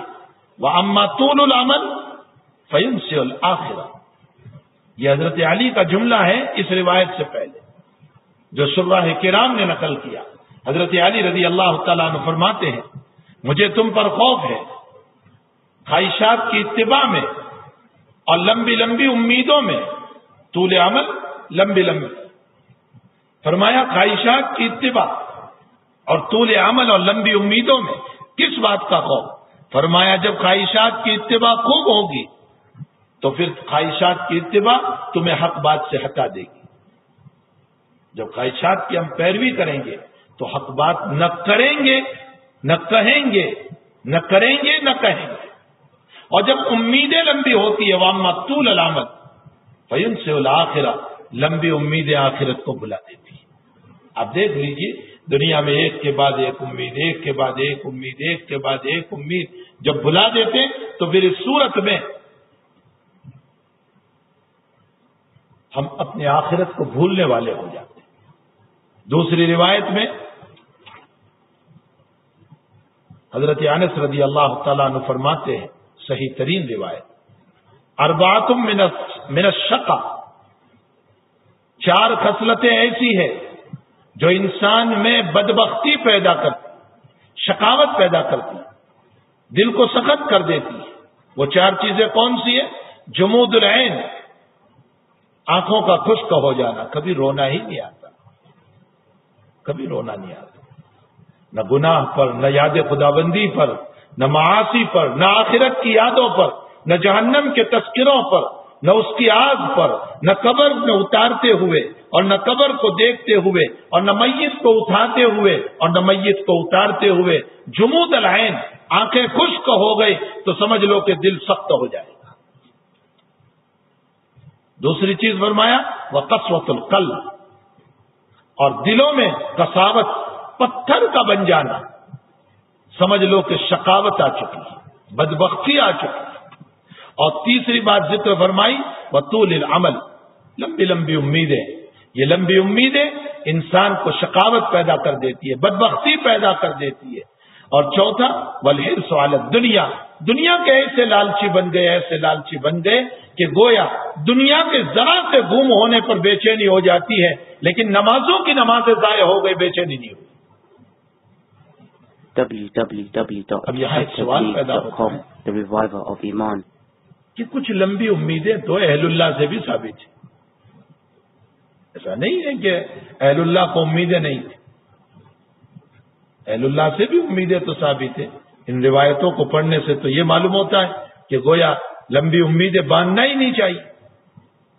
واما طول العمل فینسئ الآخرہ. یہ حضرت علی کا جملہ ہے اس روایت سے پہلے جو شراح کرام نے نقل کیا. حضرت علی رضی اللہ تعالیٰ عنہ فرماتے ہیں مجھے تم پر خوف ہے خواہشات کی اتباع میں اور لمبی لمبی امیدوں میں، طول عمل لمبی لمبی. فرمایا خواہشات کی اتباع اور طول عمل اور لمبی امیدوں میں کس بات کا خوف؟ فرمایا جب خواہشات کی اتباع خوب ہوگی تو پھر خواہشات کی اتباع تمہیں حق بات سے ہٹا دے گی. جب خواہشات کی ہم پیروی کریں گے تو حق بات نہ کریں گے، نہ کہیں گے، نہ کریں گے، نہ کہیں گے. اور جب امیدیں لمبی ہوتی ہے وَأَمَّا طُولُ الْعَمَلِ فَيُنسِئُ الْآخِرَةَ، لمبی امیدیں آخرت کو بلا دیتی ہیں. آپ دیکھ لیجئے دنیا میں ایک کے بعد ایک امید، ایک کے بعد ایک امید، ایک کے بعد ایک امید جب بلا دیتے تو پھر اس صورت میں ہم اپنی آخرت کو بھولنے والے ہو جاتے ہیں. دوسری روایت میں حضرت انس رضی اللہ تعالیٰ عنہ فرماتے ہیں، صحیح ترین روایت، اربعۃ من الشقا، چار خصلتیں ایسی ہیں جو انسان میں بدبختی پیدا کرتی، شقاوت پیدا کرتی، دل کو سخت کر دیتی ہے. وہ چار چیزیں کون سی ہیں؟ جمود العین، آنکھوں کا خشک ہو جانا، کبھی رونا ہی نہیں آتا، کبھی رونا نہیں آتا، نہ گناہ پر، نہ یاد خدابندی پر، نہ معاصی پر، نہ آخرت کی یادوں پر، نہ جہنم کے تذکروں پر، نہ اس کی آگ پر، نہ قبر میں اتارتے ہوئے اور نہ قبر کو دیکھتے ہوئے اور نہ میت کو اٹھاتے ہوئے اور نہ میت کو اتارتے ہوئے. جمود العین، آنکھیں خشک ہو گئی تو سمجھ لو کہ دل سخت ہو جائے گا. دوسری چیز فرمایا وقسوۃ القلب، اور دلوں میں قساوت، پتھر کا بن جانا، سمجھ لو کہ شقاوت آ چکی ہے، بدبختی آ چکی ہے. اور تیسری بات ذکر فرمائی وطول العمل، لمبی لمبی امیدیں. یہ لمبی امیدیں انسان کو شقاوت پیدا کر دیتی ہے، بدبختی پیدا کر دیتی ہے. اور چوتھا والحرص علی الدنیا، دنیا کے ایسے لالچی بن گئے، ایسے لالچی بن گئے کہ گویا دنیا کے ذرا سے گم ہونے پر بے چینی ہو جاتی ہے، لیکن نمازوں کی نمازیں ضائع ہو گئی، بے چینی نہیں ہوئی. www.com The Reviver of Iman. کہ کچھ لمبی امیدیں تو اہل اللہ سے بھی ثابت ہیں. ایسا نہیں ہے کہ اہل اللہ کو امیدیں نہیں تھیں، اہل اللہ سے بھی امیدیں تو ثابت ہیں. ان روایتوں کو پڑھنے سے تو یہ معلوم ہوتا ہے کہ گویا لمبی امیدیں باندھنا ہی نہیں چاہیے.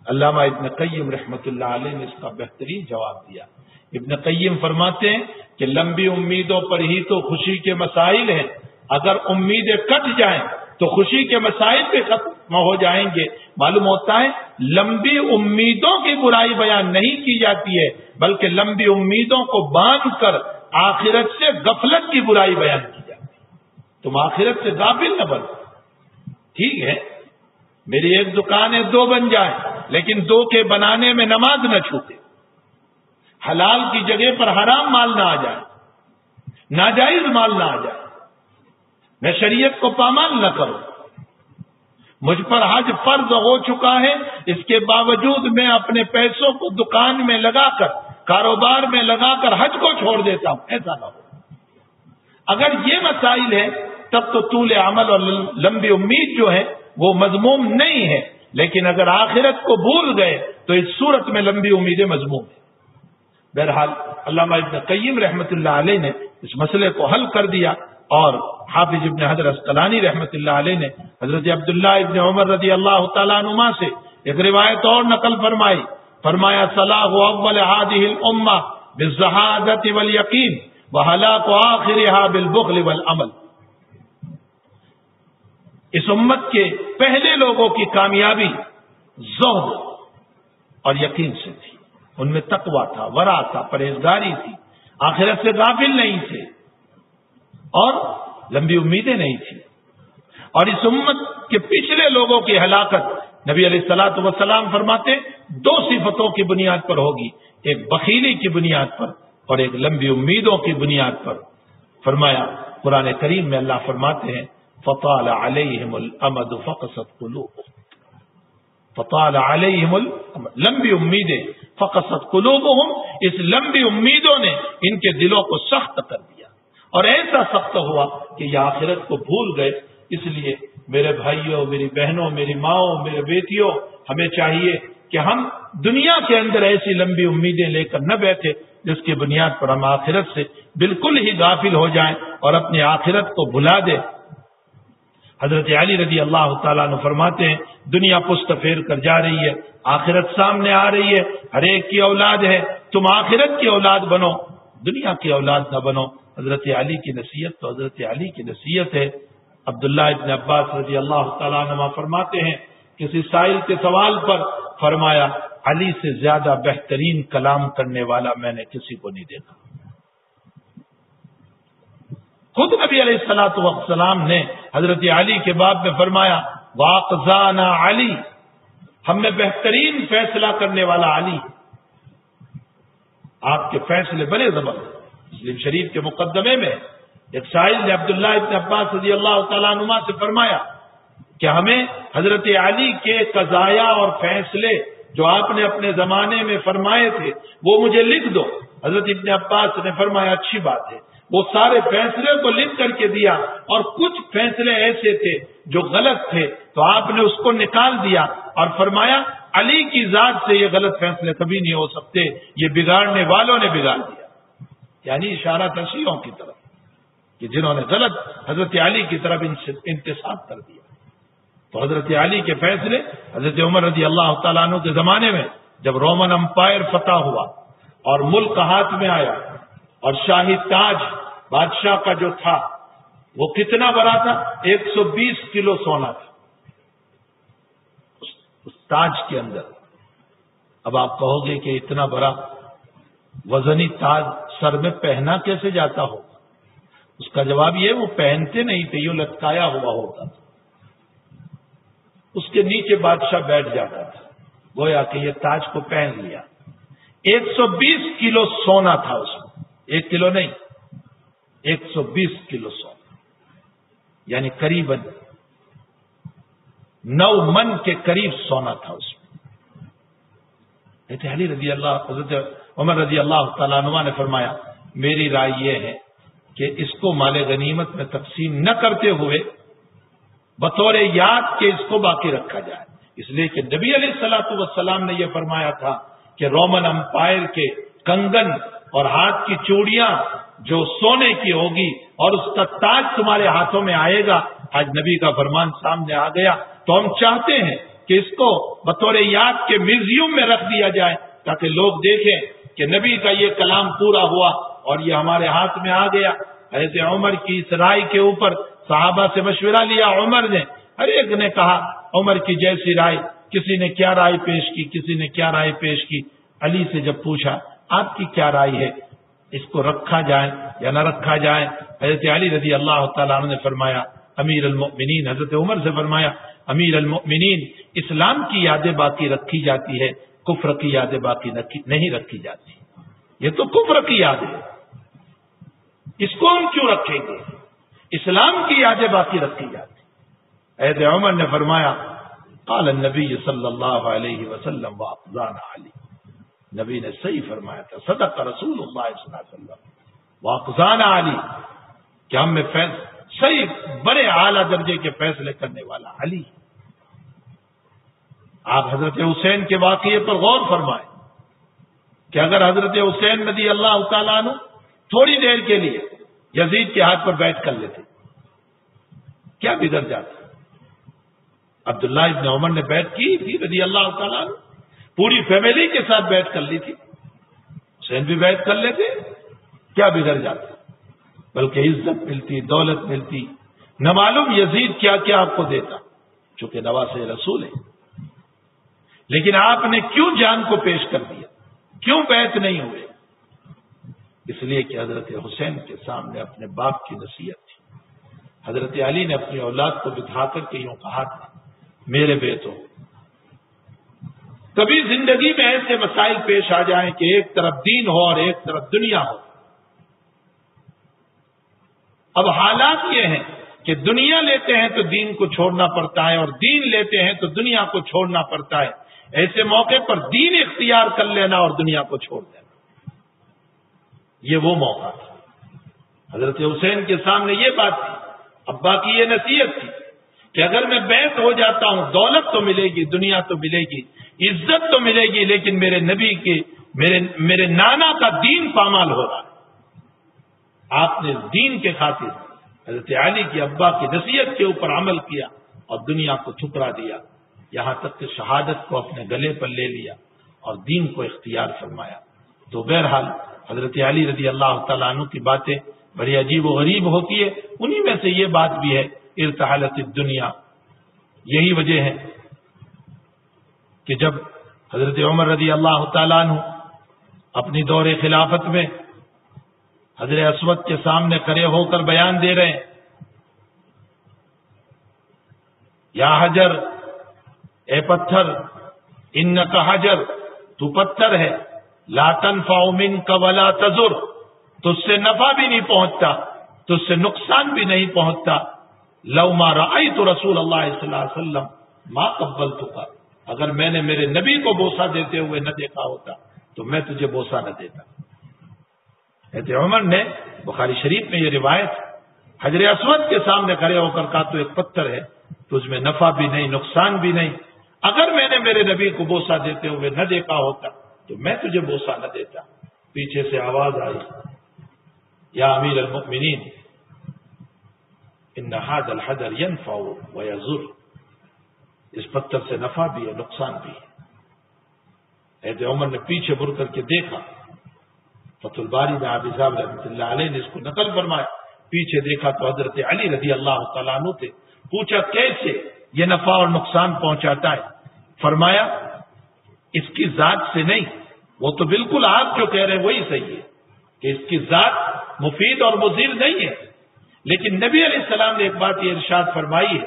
علامہ ابن قیم رحمۃ اللہ علیہ نے اس کا بہترین جواب دیا. ابن قیم فرماتے ہیں کہ لمبی امیدوں پر ہی تو خوشی کے مسائل ہیں. اگر امیدیں کٹ جائیں تو خوشی کے مسائل بھی ختم ہو جائیں گے. معلوم ہوتا ہے لمبی امیدوں کی برائی بیان نہیں کی جاتی ہے، بلکہ لمبی امیدوں کو باندھ کر آخرت سے غفلت کی برائی بیان کی جاتی ہے. تم آخرت سے غافل نہ بنو. ٹھیک ہے، میری ایک دکان ہے 2 بن جائے، لیکن 2 کے بنانے میں نماز نہ چھوٹے، حلال کی جگہ پر حرام مال نہ آ جائے، ناجائز مال نہ آ جائے، میں شریعت کو پامال نہ کروں، مجھ پر حج فرض ہو چکا ہے، اس کے باوجود میں اپنے پیسوں کو دکان میں لگا کر، کاروبار میں لگا کر حج کو چھوڑ دیتا ہوں، ایسا نہ ہو۔ اگر یہ مسائل ہیں تب تو طول عمل اور لمبی امید جو ہے وہ مذموم نہیں ہے، لیکن اگر آخرت کو بھول گئے تو اس صورت میں لمبی امیدیں مذموم ہیں۔ بہرحال علامہ ابن قیم رحمۃ اللہ علیہ نے اس مسئلے کو حل کر دیا، اور حافظ ابن حجر عسقلانی رحمۃ اللہ علیہ نے حضرت عبداللہ ابن عمر رضی اللہ تعالیٰ عنہما سے ایک روایت اور نقل فرمایا صلاح اول هذه الامہ بالزہادۃ والیقین وہلاک آخرها بالبخل والعمل۔ اس امت کے پہلے لوگوں کی کامیابی زہد اور یقین سے تھی، ان میں تقویٰ تھا، ورع تھا، پرہیزگاری تھی، آخرت سے غافل نہیں تھے اور لمبی امیدیں نہیں تھی۔ اور اس امت کے پچھلے لوگوں کی ہلاکت نبی علیہ الصلوۃ والسلام فرماتے 2 صفتوں کی بنیاد پر ہوگی، ایک بخیلی کی بنیاد پر اور ایک لمبی امیدوں کی بنیاد پر۔ فرمایا قرآن کریم میں اللہ فرماتے ہیں فطال علیہم الامد فقست قلوبہم، فطال علیہم الامد، لمبی امیدیں، فقست قلوبہم، اس لمبی امیدوں نے ان کے دلوں کو سخت کر دیا، اور ایسا سخت ہوا کہ یہ آخرت کو بھول گئے۔ اس لیے میرے بھائیوں، میری بہنوں، میری ماؤں، میرے بیٹیوں، ہمیں چاہیے کہ ہم دنیا کے اندر ایسی لمبی امیدیں لے کر نہ بیٹھے جس کی بنیاد پر ہم آخرت سے بالکل ہی غافل ہو جائیں اور اپنی آخرت کو بھلا دیں۔ حضرت علی رضی اللہ تعالیٰ عنہ فرماتے ہیں دنیا پشت پھیر کر جا رہی ہے، آخرت سامنے آ رہی ہے، ہر ایک کی اولاد ہے، تم آخرت کی اولاد بنو، دنیا کی اولاد نہ بنو۔ حضرت علی کی نصیحت تو حضرت علی کی نصیحت ہے۔ عبداللہ ابن عباس رضی اللہ تعالیٰ عنہ فرماتے ہیں کسی سائل کے سوال پر فرمایا علی سے زیادہ بہترین کلام کرنے والا میں نے کسی کو نہیں دیکھا۔ خود نبی علیہ الصلوۃ والسلام نے حضرت علی کے باب میں فرمایا واقزانا علی، ہم میں بہترین فیصلہ کرنے والا علی۔ آپ کے فیصلے بڑے زبردست۔ مسلم شریف کے مقدمے میں ایک سائل نے عبداللہ ابن عباس رضی اللہ تعالیٰ عنہما سے فرمایا کہ ہمیں حضرت علی کے قضایا اور فیصلے جو آپ نے اپنے زمانے میں فرمائے تھے وہ مجھے لکھ دو۔ حضرت ابن عباس نے فرمایا اچھی بات ہے۔ وہ سارے فیصلے کو لکھ کر کے دیا، اور کچھ فیصلے ایسے تھے جو غلط تھے تو آپ نے اس کو نکال دیا اور فرمایا علی کی ذات سے یہ غلط فیصلے کبھی نہیں ہو سکتے، یہ بگاڑنے والوں نے بگاڑ دیا، یعنی اشارہ تھا شیعوں کی طرف کہ جنہوں نے غلط حضرت علی کی طرف انتساب کر دیا۔ تو حضرت علی کے فیصلے حضرت عمر رضی اللہ تعالیٰ عنہ کے زمانے میں جب رومن امپائر فتح ہوا اور ملک ہاتھ میں آیا اور شاہی تاج بادشاہ کا جو تھا وہ کتنا بڑا تھا، 120 کلو سونا تھا اس تاج کے اندر۔ اب آپ کہو گے کہ اتنا بڑا وزنی تاج سر میں پہنا کیسے جاتا ہوگا؟ اس کا جواب یہ وہ پہنتے نہیں تھے، یہ لٹکایا ہوا ہوتا تھا، اس کے نیچے بادشاہ بیٹھ جاتا تھا، گویا کہ یہ تاج کو پہن لیا۔ 120 کلو سونا تھا اس میں، 1 کلو نہیں، 120 کلو سونا، یعنی قریب 9 من کے قریب سونا تھا اس میں۔ حضرت عمر رضی اللہ تعالیٰ عنہ نے فرمایا میری رائے یہ ہے کہ اس کو مال غنیمت میں تقسیم نہ کرتے ہوئے بطور یاد کے اس کو باقی رکھا جائے، اس لیے کہ نبی علیہ الصلوۃ والسلام نے یہ فرمایا تھا کہ رومن امپائر کے کنگن اور ہاتھ کی چوڑیاں جو سونے کی ہوگی اور اس کا تاج تمہارے ہاتھوں میں آئے گا۔ آج نبی کا فرمان سامنے آ گیا تو ہم چاہتے ہیں کہ اس کو بطور یاد کے میوزیم میں رکھ دیا جائے تاکہ لوگ دیکھیں کہ نبی کا یہ کلام پورا ہوا اور یہ ہمارے ہاتھ میں آ گیا۔ حضرت عمر کی اس رائے کے اوپر صحابہ سے مشورہ لیا، عمر نے، ہر ایک نے کہا عمر کی جیسی رائے، کسی نے کیا رائے پیش کی، کسی نے کیا رائے پیش کی۔ علی سے جب پوچھا آپ کی کیا رائے ہے، اس کو رکھا جائے یا نہ رکھا جائے، حضرت علی رضی اللہ تعالیٰ عنہ نے فرمایا امیر المؤمنین حضرت عمر سے فرمایا امیر المؤمنین اسلام کی یادیں باقی رکھی جاتی ہے، کفر کی یادیں باقی نہیں رکھی جاتی. یہ تو کفر کی یاد ہے، اس کو ہم کیوں رکھیں گے؟ اسلام کی یادیں باقی رکھی جاتی. حضرت عمر نے فرمایا قال النبی صلی اللہ علیہ وسلم واقزان علی، نبی نے صحیح فرمایا تھا، صدق رسول اللہ صلی اللہ علیہ وسلم واقزان علی، کہ ہم میں صحیح بڑے اعلیٰ درجے کے فیصلے کرنے والا علی. آپ حضرت حسین کے واقعے پر غور فرمائیں کہ اگر حضرت حسین رضی اللہ تعالیٰ عنہ تھوڑی دیر کے لیے یزید کے ہاتھ پر بیٹھ کر لیتے کیا بگڑ جاتا؟ عبداللہ ابن عمر نے بیعت کی تھی رضی اللہ تعالیٰ عنہ، پوری فیملی کے ساتھ بیعت کر لی تھی، حسین بھی بیعت کر لیتے، کیا بگڑ جاتا؟ بلکہ عزت ملتی، دولت ملتی. نہ معلوم یزید کیا کیا آپ کو دیتا، چونکہ نواسے رسول ہے. لیکن آپ نے کیوں جان کو پیش کر دیا؟ کیوں بیعت نہیں ہوئے؟ اس لیے کہ حضرت حسین کے سامنے اپنے باپ کی نصیحت تھی. حضرت علی نے اپنی اولاد کو بٹھا کر کے یوں کہا تھا میرے بیٹو، کبھی زندگی میں ایسے مسائل پیش آ جائیں کہ ایک طرف دین ہو اور ایک طرف دنیا ہو. اب حالات یہ ہیں کہ دنیا لیتے ہیں تو دین کو چھوڑنا پڑتا ہے، اور دین لیتے ہیں تو دنیا کو چھوڑنا پڑتا ہے. ایسے موقع پر دین اختیار کر لینا اور دنیا کو چھوڑ دینا، یہ وہ موقع تھا. حضرت حسین کے سامنے یہ بات تھی، ابا کی یہ نصیحت تھی کہ اگر میں بیعت ہو جاتا ہوں دولت تو ملے گی، دنیا تو ملے گی، عزت تو ملے گی، لیکن میرے نبی کے میرے نانا کا دین پامال ہو رہا ہے. آپ نے دین کے خاطر حضرت علی کی ابا کی نصیحت کے اوپر عمل کیا اور دنیا کو ٹھکرا دیا، یہاں تک کہ شہادت کو اپنے گلے پر لے لیا اور دین کو اختیار فرمایا. تو بہرحال حضرت علی رضی اللہ تعالیٰ عنہ کی باتیں بڑی عجیب و غریب ہوتی ہے. انہی میں سے یہ بات بھی ہے ارتحلت الدنیا. یہی وجہ ہے کہ جب حضرت عمر رضی اللہ تعالیٰ عنہ اپنی دور خلافت میں حضرت اسود کے سامنے کھڑے ہو کر بیان دے رہے ہیں، یا حجر، اے پتھر، انکا حجر، تو پتھر ہے، لا تنفع منک ولا تضر، تجھ سے نفع بھی نہیں پہنچتا، تجھ سے نقصان بھی نہیں پہنچتا. لو ما رأیت رسول اللہ صلی اللہ علیہ وسلم ما قبلتک، اگر میں نے میرے نبی کو بوسہ دیتے ہوئے نہ دیکھا ہوتا تو میں تجھے بوسہ نہ دیتا. حضرت عمر نے بخاری شریف میں یہ روایت حجر اسود کے سامنے کھڑے ہو کر کہا تو ایک پتھر ہے، تجھ میں نفع بھی نہیں نقصان بھی نہیں، اگر میں نے میرے نبی کو بوسہ دیتے ہوئے نہ دیکھا ہوتا تو میں تجھے بوسہ نہ دیتا. پیچھے سے آواز آئی، یا امیر المؤمنین ان هذا الحجر ينفع ويضر، اس پتھر سے نفع بھی ہے نقصان بھی ہے. حضرت عمر نے پیچھے مڑ کر کے دیکھا، فتح الباری میں حافظ صاحب رحمۃ اللہ علیہ نے اس کو نقل فرمایا، پیچھے دیکھا تو حضرت علی رضی اللہ تعالیٰ عنہ تھے. پوچھا کیسے یہ نفع اور نقصان پہنچاتا ہے؟ فرمایا اس کی ذات سے نہیں، وہ تو بالکل آپ جو کہہ رہے ہیں وہی صحیح ہے کہ اس کی ذات مفید اور مضر نہیں ہے، لیکن نبی علیہ السلام نے ایک بات یہ ارشاد فرمائی ہے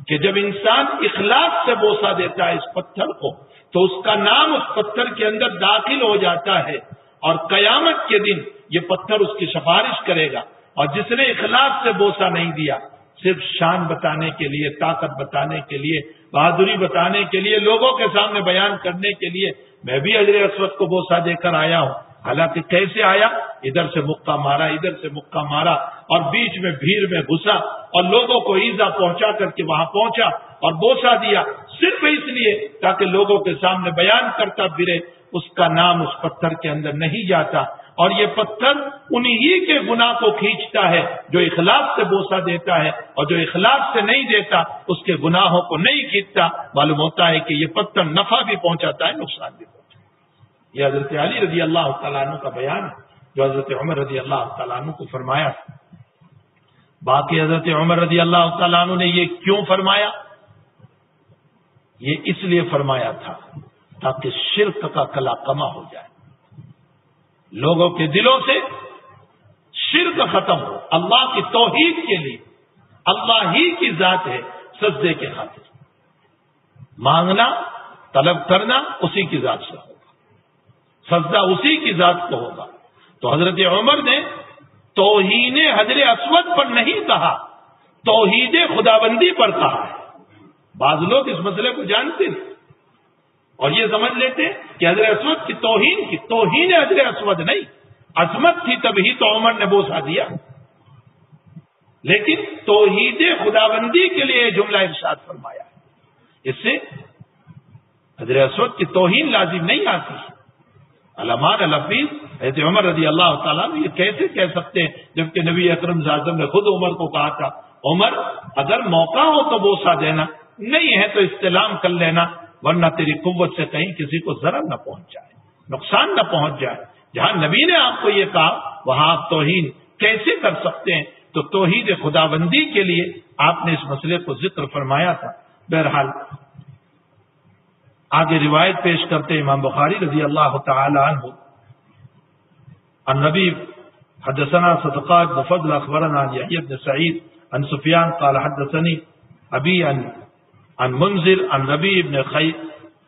کہ جب انسان اخلاص سے بوسہ دیتا ہے اس پتھر کو تو اس کا نام اس پتھر کے اندر داخل ہو جاتا ہے، اور قیامت کے دن یہ پتھر اس کی سفارش کرے گا. اور جس نے اخلاص سے بوسہ نہیں دیا، صرف شان بتانے کے لیے، طاقت بتانے کے لیے، بہادری بتانے کے لیے، لوگوں کے سامنے بیان کرنے کے لیے میں بھی حجر اسود کو بوسہ دے کر آیا ہوں، حالانکہ کیسے آیا؟ ادھر سے مکہ مارا، ادھر سے مکہ مارا، اور بیچ میں بھیڑ میں گھسا اور لوگوں کو ایذا پہنچا کر کے وہاں پہنچا اور بوسہ دیا، صرف اس لیے تاکہ لوگوں کے سامنے بیان کرتا پھرے. اس کا نام اس پتھر کے اندر نہیں جاتا، اور یہ پتھر انہی کے گناہ کو کھینچتا ہے جو اخلاص سے بوسہ دیتا ہے، اور جو اخلاص سے نہیں دیتا اس کے گناہوں کو نہیں کھینچتا. معلوم ہوتا ہے کہ یہ پتھر نفع بھی پہنچاتا ہے نقصان بھی پہنچاتا ہے. یہ حضرت علی رضی اللہ تعالیٰ عنہ کا بیان ہے جو حضرت عمر رضی اللہ تعالیٰ عنہ کو فرمایا. باقی حضرت عمر رضی اللہ تعالیٰ عنہ نے یہ کیوں فرمایا؟ یہ اس لیے فرمایا تھا تاکہ شرک کا کلا کما ہو جائے، لوگوں کے دلوں سے شرک ختم ہو، اللہ کی توحید کے لیے اللہ ہی کی ذات ہے سجدے کے خاطر. مانگنا طلب کرنا اسی کی ذات سے ہوگا, سجدہ اسی کی ذات کو ہوگا. تو حضرت عمر نے توہین حجر اسود پر نہیں کہا, توحید خدابندی پر کہا ہے. بعض لوگ اس مسئلے کو جانتے ہیں اور یہ سمجھ لیتے کہ حجر اسود کی توہین حجر اسود نہیں, عظمت تھی تبھی تو عمر نے بوسہ دیا. لیکن توحید خدابندی کے لیے جملہ ارشاد فرمایا. اس سے حجر اسود کی توہین لازم نہیں آتی. علمان الحفیظ حضرت عمر رضی اللہ تعالیٰ یہ کیسے کہہ سکتے ہیں جبکہ نبی اکرم صلی اللہ علیہ وسلم نے خود عمر کو کہا تھا, عمر اگر موقع ہو تو بوسہ دینا, نہیں ہے تو استلام کر لینا, ورنہ تیری قوت سے کہیں کسی کو ضرر نہ پہنچ جائے, نقصان نہ پہنچ جائے. جہاں نبی نے آپ کو یہ کہا وہاں آپ توہین کیسے کر سکتے ہیں؟ تو توحید خدابندی کے لیے آپ نے اس مسئلے کو ذکر فرمایا تھا. بہرحال آگے روایت پیش کرتے امام بخاری رضی اللہ تعالی عنہ النبی حدثنا صدقات بن فضل اخبرنا عن يحيى بن سعيد عن سفيان قال حدثني ابي عن منذر عن ربيع بن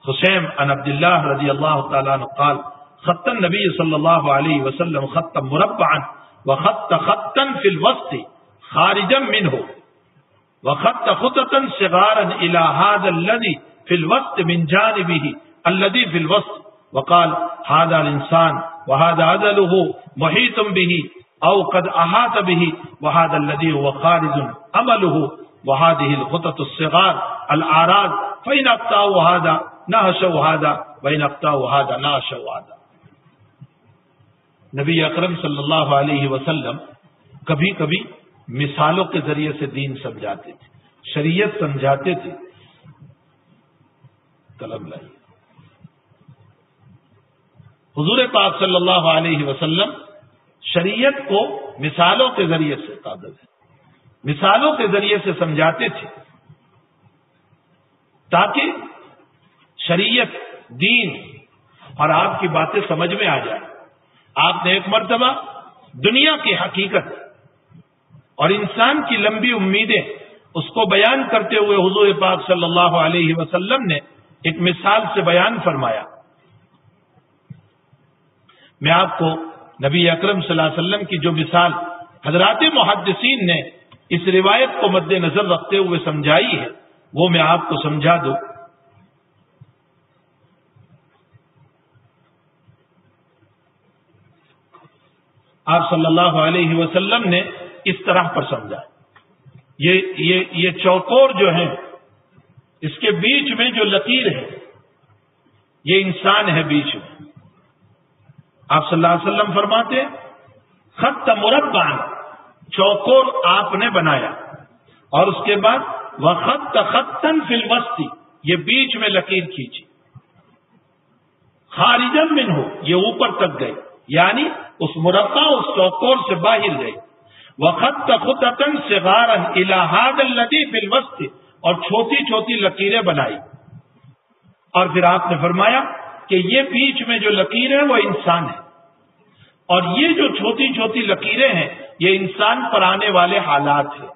خثيم عن عبد الله رضي الله تعالى عنه قال خط النبي صلى الله عليه وسلم خطا مربعا وخط خطا في الوسط خارجا منه وخط خطة صغارا الى هذا الذي في الوسط من جانبه الذي في الوسط وقال هذا الانسان وهذا عدله محيط به او قد احاط به وهذا الذي هو خارج عمله وهذه الخطط الصغار الاعراض فإن اقطعوا هذا نهشوا هذا وإن اقطعوا هذا نهشوا هذا. نبی اکرم صلی اللہ علیہ وسلم کبھی کبھی مثالوں کے ذریعے سے دین سمجھاتے تھے, شریعت سمجھاتے تھے. قلم لائیے. حضور پاک صلی اللہ علیہ وسلم شریعت کو مثالوں کے ذریعے سے مثالوں کے ذریعے سے سمجھاتے تھے تاکہ شریعت دین اور آپ کی باتیں سمجھ میں آ جائے. آپ نے ایک مرتبہ دنیا کی حقیقت اور انسان کی لمبی امیدیں اس کو بیان کرتے ہوئے حضور پاک صلی اللہ علیہ وسلم نے ایک مثال سے بیان فرمایا. میں آپ کو نبی اکرم صلی اللہ علیہ وسلم کی جو مثال حضرات محدثین نے اس روایت کو مد نظر رکھتے ہوئے سمجھائی ہے وہ میں آپ کو سمجھا دوں. آپ صلی اللہ علیہ وسلم نے اس طرح پر سمجھا. یہ چوکور جو ہے اس کے بیچ میں جو لکیر ہے یہ انسان ہے بیچ میں. آپ صلی اللہ علیہ وسلم فرماتے خط مربع, چوکور آپ نے بنایا اور اس کے بعد وخط خطا فی الوسط, یہ بیچ میں لکیر کھینچی. خارجا منہ, یہ اوپر تک گئی یعنی اس مربع اس چوکور سے باہر گئی. وخط خطا صغارا الی هذا الذی فی الوسط, اور چھوٹی چھوٹی لکیریں بنائی. اور پھر آپ نے فرمایا کہ یہ بیچ میں جو لکیر ہے وہ انسان ہے, اور یہ جو چھوٹی چھوٹی لکیریں ہیں یہ انسان پر آنے والے حالات ہیں.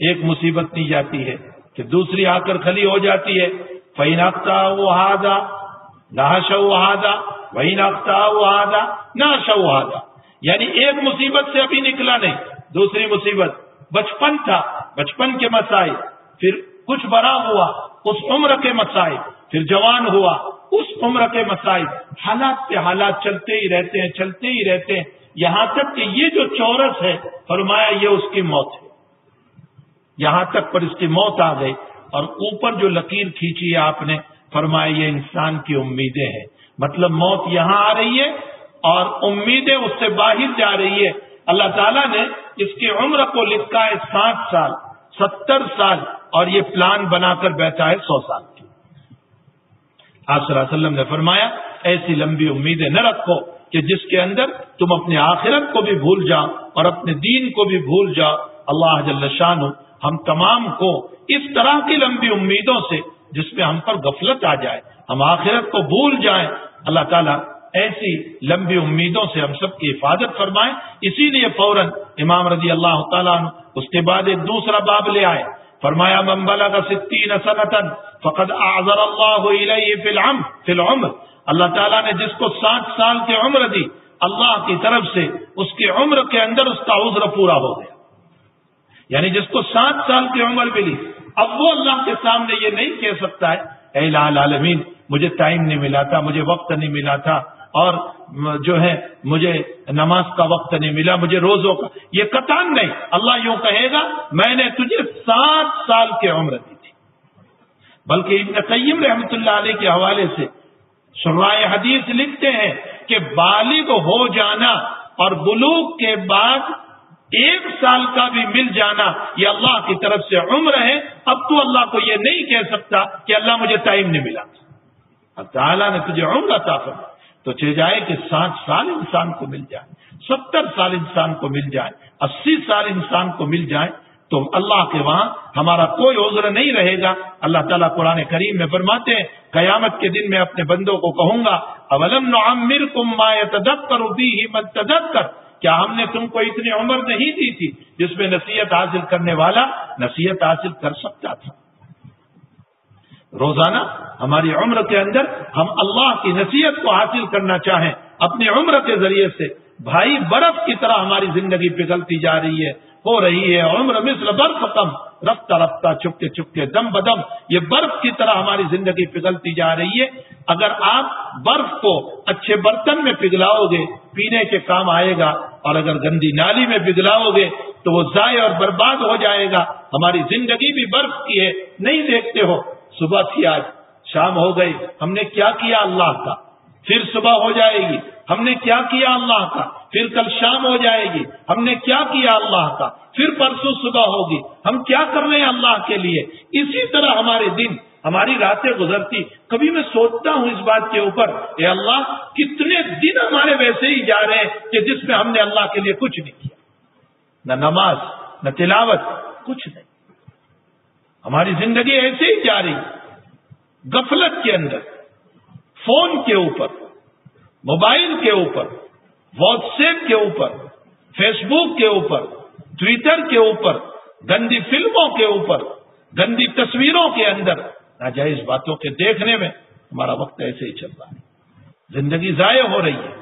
ایک مصیبت نہیں جاتی ہے کہ دوسری آ کر کھلی ہو جاتی ہے. فَإِنْ أَخْطَأَهُ هَذَا نَهَشَهُ هَذَا وَإِنْ أَخْطَأَهُ هَذَا نَهَشَهُ هَذَا, یعنی ایک مصیبت سے ابھی نکلا نہیں, دوسری مصیبت بچپن تھا, بچپن کے مسائل, پھر کچھ بڑا ہوا اس عمر کے مسائل, پھر جوان ہوا اس عمر کے مسائل, حالات پہ حالات چلتے ہی رہتے ہیں یہاں تک کہ یہ جو چورس ہے فرمایا یہ اس کی موت ہے. یہاں تک پر اس کی موت آ گئی اور اوپر جو لکیر کھینچی ہے آپ نے فرمایا یہ انسان کی امیدیں ہیں. مطلب موت یہاں آ رہی ہے اور امیدیں اس سے باہر جا رہی ہے. اللہ تعالیٰ نے اس کی عمر کو لکھا ہے 60 سال 70 سال اور یہ پلان بنا کر بیٹھا ہے 100 سال کی. آپ صلی اللہ علیہ وسلم نے فرمایا ایسی لمبی امیدیں نہ رکھو کہ جس کے اندر تم اپنے آخرت کو بھی بھول جاؤ اور اپنے دین کو بھی بھول جاؤ. اللہ جل شانہ ہم تمام کو اس طرح کی لمبی امیدوں سے جس میں ہم پر غفلت آ جائے, ہم آخرت کو بھول جائیں, اللہ تعالیٰ ایسی لمبی امیدوں سے ہم سب کی حفاظت فرمائے. اسی لیے فوراً امام رضی اللہ تعالیٰ عنہ اس کے بعد ایک دوسرا باب لے آئے، فرمایا من بلغ 60 سنۃ فقد اعذر اللہ الیہ فی العمر، اللہ تعالیٰ نے جس کو 60 سال کی عمر دی، اللہ کی طرف سے اس کی عمر کے اندر اس کا عذر پورا ہو گیا. یعنی جس کو 60 سال کی عمر ملی، اب وہ اللہ کے سامنے یہ نہیں کہہ سکتا ہے اے الہ العالمین مجھے ٹائم نہیں ملا تھا، مجھے وقت نہیں ملا تھا، اور جو ہے مجھے نماز کا وقت نہیں ملا، مجھے روزوں کا، یہ قطعاً نہیں. اللہ یوں کہے گا میں نے تجھے 60 سال کی عمر دی تھی. بلکہ ابن قیم رحمۃ اللہ علیہ کے حوالے سے شراح حدیث لکھتے ہیں کہ بالغ ہو جانا اور بلوغ کے بعد 1 سال کا بھی مل جانا یہ اللہ کی طرف سے عمر ہے. اب تو اللہ کو یہ نہیں کہہ سکتا کہ اللہ مجھے ٹائم نہیں ملا. اب تعالیٰ نے تجھے عمر عطا فرمایا تو چاہے جائے کہ 60 سال انسان کو مل جائے، 70 سال انسان کو مل جائے، 80 سال انسان کو مل جائے، تو اللہ کے وہاں ہمارا کوئی عذر نہیں رہے گا. اللہ تعالیٰ قرآن کریم میں فرماتے ہیں قیامت کے دن میں اپنے بندوں کو کہوں گا اولم نعمرکم ما یتذکر فیہ من تذکر، کیا ہم نے تم کو اتنی عمر نہیں دی تھی جس میں نصیحت حاصل کرنے والا نصیحت حاصل کر سکتا تھا. روزانہ ہماری عمر کے اندر ہم اللہ کی نصیحت کو حاصل کرنا چاہیں اپنی عمر کے ذریعے سے. بھائی برف کی طرح ہماری زندگی پگھلتی جا رہی ہے، ہو رہی ہے. عمر مثل برف کم رفتہ رفتہ چپکے چپکے دم بدم، یہ برف کی طرح ہماری زندگی پگھلتی جا رہی ہے. اگر آپ برف کو اچھے برتن میں پگھلاؤ گے پینے کے کام آئے گا، اور اگر گندی نالی میں پگھلاؤ گے تو وہ ضائع اور برباد ہو جائے گا. ہماری زندگی بھی برف کی ہے، نہیں دیکھتے ہو صبح تھی آج شام ہو گئی، ہم نے کیا کیا اللہ کا، پھر صبح ہو جائے گی ہم نے کیا کیا اللہ کا، پھر کل شام ہو جائے گی ہم نے کیا کیا اللہ کا، پھر پرسوں صبح ہوگی ہم کیا کر رہے ہیں اللہ کے لیے. اسی طرح ہمارے دن ہماری راتیں گزرتی. کبھی میں سوچتا ہوں اس بات کے اوپر اے اللہ کتنے دن ہمارے ویسے ہی جا رہے ہیں کہ جس میں ہم نے اللہ کے لیے کچھ نہیں کیا، نہ نماز نہ تلاوت، کچھ نہیں. ہماری زندگی ایسے ہی جا رہی، غفلت کے اندر، فون کے اوپر، موبائل کے اوپر، واٹس ایپ کے اوپر، فیس بک کے اوپر، ٹویٹر کے اوپر، گندی فلموں کے اوپر، گندی تصویروں کے اندر، ناجائز باتوں کے دیکھنے میں ہمارا وقت ایسے ہی چل رہا ہے. زندگی ضائع ہو رہی ہے.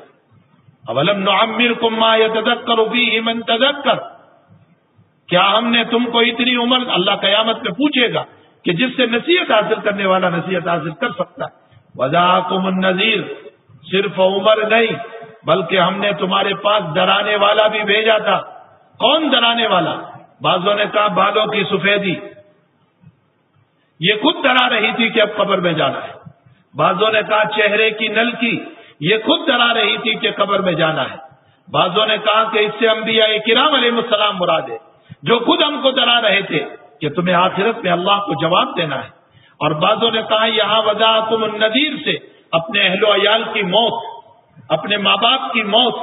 اولم نعمرکم ما یتذکر فیہ من تذکر، کیا ہم نے تم کو اتنی عمر، اللہ قیامت میں پوچھے گا کہ جس سے نصیحت حاصل کرنے والا نصیحت حاصل کر سکتا ہے. وجاءکم النذیر، صرف عمر نہیں بلکہ ہم نے تمہارے پاس ڈرانے والا بھی بھیجا تھا. کون ڈرانے والا؟ بعضوں نے کہا بالوں کی سفیدی، یہ خود ڈرا رہی تھی کہ اب قبر میں جانا ہے. بعضوں نے کہا چہرے کی نلکی، یہ خود ڈرا رہی تھی کہ قبر میں جانا ہے. بعضوں نے کہا کہ اس سے انبیاء کرام علیہ السلام مراد ہے جو خود ہم کو ڈرا رہے تھے کہ تمہیں آخرت میں اللہ کو جواب دینا ہے. اور بعضوں نے کہا یہاں وجاءکم النذیر سے اپنے اہل و عیال کی موت، اپنے ماں باپ کی موت،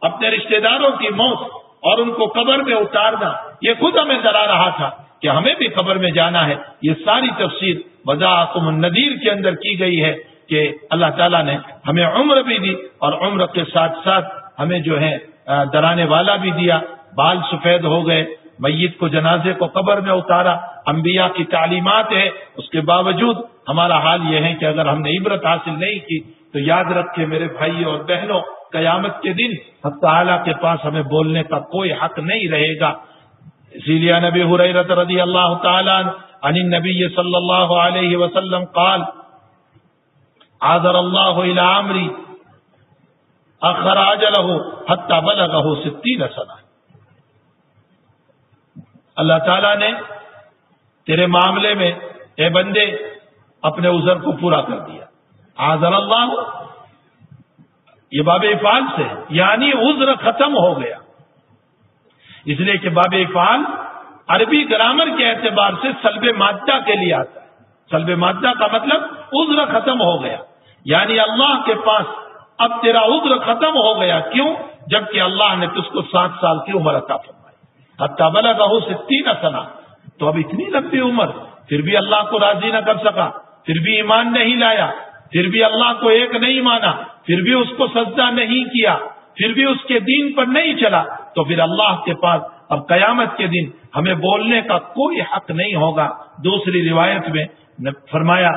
اپنے رشتہ داروں کی موت اور ان کو قبر میں اتارنا، یہ خود ہمیں ڈرا رہا تھا کہ ہمیں بھی قبر میں جانا ہے. یہ ساری تفسیر وجاءکم النذیر کے اندر کی گئی ہے کہ اللہ تعالیٰ نے ہمیں عمر بھی دی اور عمر کے ساتھ ساتھ ہمیں جو ہے ڈرانے والا بھی دیا. بال سفید ہو گئے، میت کو جنازے کو قبر میں اتارا، انبیاء کی تعلیمات ہے. اس کے باوجود ہمارا حال یہ ہے کہ اگر ہم نے عبرت حاصل نہیں کی تو یاد رکھے میرے بھائی اور بہنوں، قیامت کے دن حق تعالیٰ کے پاس ہمیں بولنے کا کوئی حق نہیں رہے گا. اسی لیے نبی ہریرہ رضی اللہ تعالیٰ عن النبی صلی اللہ علیہ وسلم قال عذر اللہ الی عمری اخر اجلہ حتی بلغہ 60 سنہ. اللہ تعالیٰ نے تیرے معاملے میں اے بندے اپنے عذر کو پورا کر دیا. عذر اللہ یہ باب افعال سے یعنی عذر ختم ہو گیا. اس لیے کہ باب افعال عربی گرامر کے اعتبار سے سلب مادہ کے لیے آتا ہے. سلب مادہ کا مطلب عذر ختم ہو گیا، یعنی اللہ کے پاس اب تیرا عذر ختم ہو گیا. کیوں؟ جبکہ اللہ نے تجھ کو 60 سال کی عمر عطا فرمائی. حتی بلغہ 60 سنہ، تو اب اتنی لمبی عمر پھر بھی اللہ کو راضی نہ کر سکا، پھر بھی ایمان نہیں لایا، پھر بھی اللہ کو ایک نہیں مانا، پھر بھی اس کو سجدہ نہیں کیا، پھر بھی اس کے دین پر نہیں چلا، تو پھر اللہ کے پاس اب قیامت کے دن ہمیں بولنے کا کوئی حق نہیں ہوگا. دوسری روایت میں فرمایا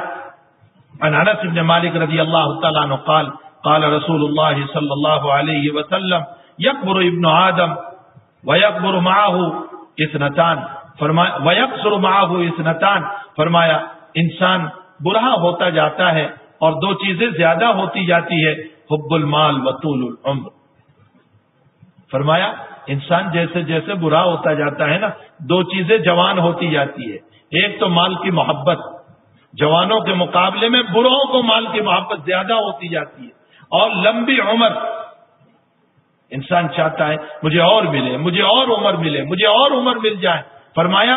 عن انس بن مالک رضی اللہ تعالیٰ عنہ قال قال رسول اللہ صلی اللہ علیہ وسلم یکبر ابن آدم ویکبر معه اثنتان فرمایا ویکثر معه اثنتان فرمایا انسان برا ہوتا جاتا ہے اور دو چیزیں زیادہ ہوتی جاتی ہے حب المال و طول العمر. فرمایا انسان جیسے جیسے برا ہوتا جاتا ہے نا دو چیزیں جوان ہوتی جاتی ہے. ایک تو مال کی محبت, جوانوں کے مقابلے میں بروں کو مال کی محبت زیادہ ہوتی جاتی ہے, اور لمبی عمر. انسان چاہتا ہے مجھے اور ملے, مجھے اور عمر ملے, مجھے اور عمر مل جائے. فرمایا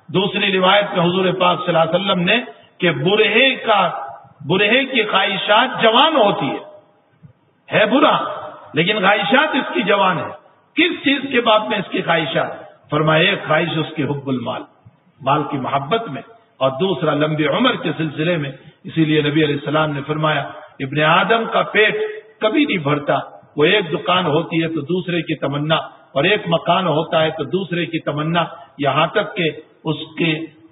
دوسری روایت میں حضور پاک صلی اللہ علیہ وسلم نے کہ برہے کی خواہشات جوان ہوتی ہے برا لیکن خواہشات اس کی جوان ہے. کس چیز کے باب میں اس کی خواہشات؟ فرمایا ایک خواہش اس کی حب المال, مال کی محبت میں, اور دوسرا لمبی عمر کے سلسلے میں. اسی لیے نبی علیہ السلام نے فرمایا ابن آدم کا پیٹ کبھی نہیں بھرتا, وہ ایک دکان ہوتی ہے تو دوسرے کی تمنا, اور ایک مکان ہوتا ہے تو دوسرے کی تمنا, یہاں تک کہ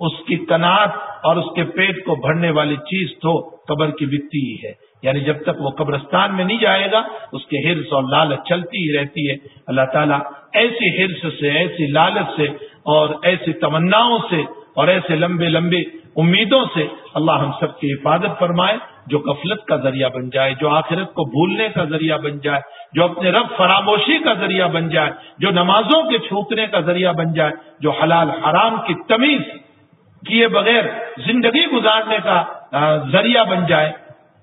اس کی قناعت اور اس کے پیٹ کو بھرنے والی چیز تو قبر کی بکتی ہی ہے. یعنی جب تک وہ قبرستان میں نہیں جائے گا اس کے حرص اور لالچ چلتی ہی رہتی ہے. اللہ تعالیٰ ایسی حرص سے, ایسی لالچ سے, اور ایسی تمناؤں سے, اور ایسے لمبے لمبے امیدوں سے اللہ ہم سب کی حفاظت فرمائے, جو غفلت کا ذریعہ بن جائے, جو آخرت کو بھولنے کا ذریعہ بن جائے, جو اپنے رب فراموشی کا ذریعہ بن جائے, جو نمازوں کے چھوٹنے کا ذریعہ بن جائے, جو حلال حرام کی تمیز کیے بغیر زندگی گزارنے کا ذریعہ بن جائے.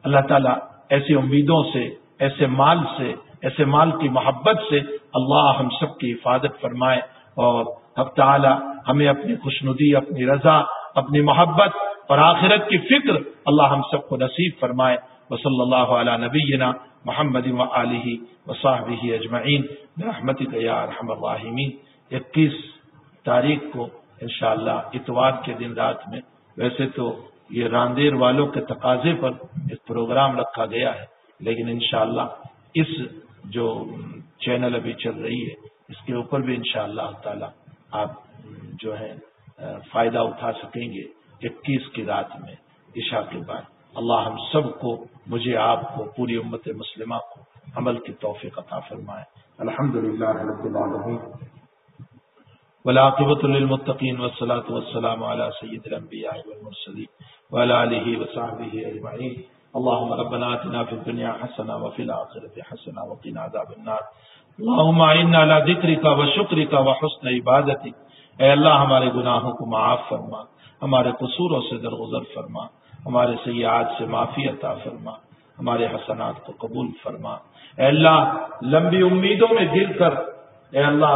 اللہ تعالیٰ ایسی امیدوں سے, ایسے مال سے, ایسے مال کی محبت سے اللہ ہم سب کی حفاظت فرمائے, اور حق تعالیٰ ہمیں اپنی خوشنودی, اپنی رضا, اپنی محبت اور آخرت کی فکر اللہ ہم سب کو نصیب فرمائے. وصلی اللہ علی نبینا محمد وآلہ وصحبہ اجمعین برحمتک یا ارحم الراحمین. 21 تاریخ کو انشاءاللہ اتوار کے دن رات میں, ویسے تو یہ راندیر والوں کے تقاضے پر ایک پروگرام رکھا گیا ہے, لیکن انشاءاللہ اس جو چینل ابھی چل رہی ہے اس کے اوپر بھی انشاءاللہ تعالی آپ جو ہے فائدہ اٹھا سکیں گے 21 کی رات میں عشاء کے بعد. اللہ ہم سب کو, مجھے, آپ کو, پوری امت مسلمہ کو عمل کی توفیق عطا فرمائے. الحمدللہ رب العالمین والعاقبۃ للمتقین والصلاة والسلام علی سید الانبیاء والمرسلین وعلی آلہ وصحبہ اجمعین. اللهم ربنا آتنا في الدنيا حسنة وفي الآخرة حسنة وقنا عذاب النار. اللهم اعنا على ذکرک وشکرک وحسن عبادتک. اے اللہ ہمارے گناہوں کو معاف فرما, ہمارے قصوروں سے درگزر فرما, ہمارے سیئات سے معافی عطا فرما, ہمارے حسنات کو قبول فرما. اے اللہ لمبی امیدوں میں گر کر اے اللہ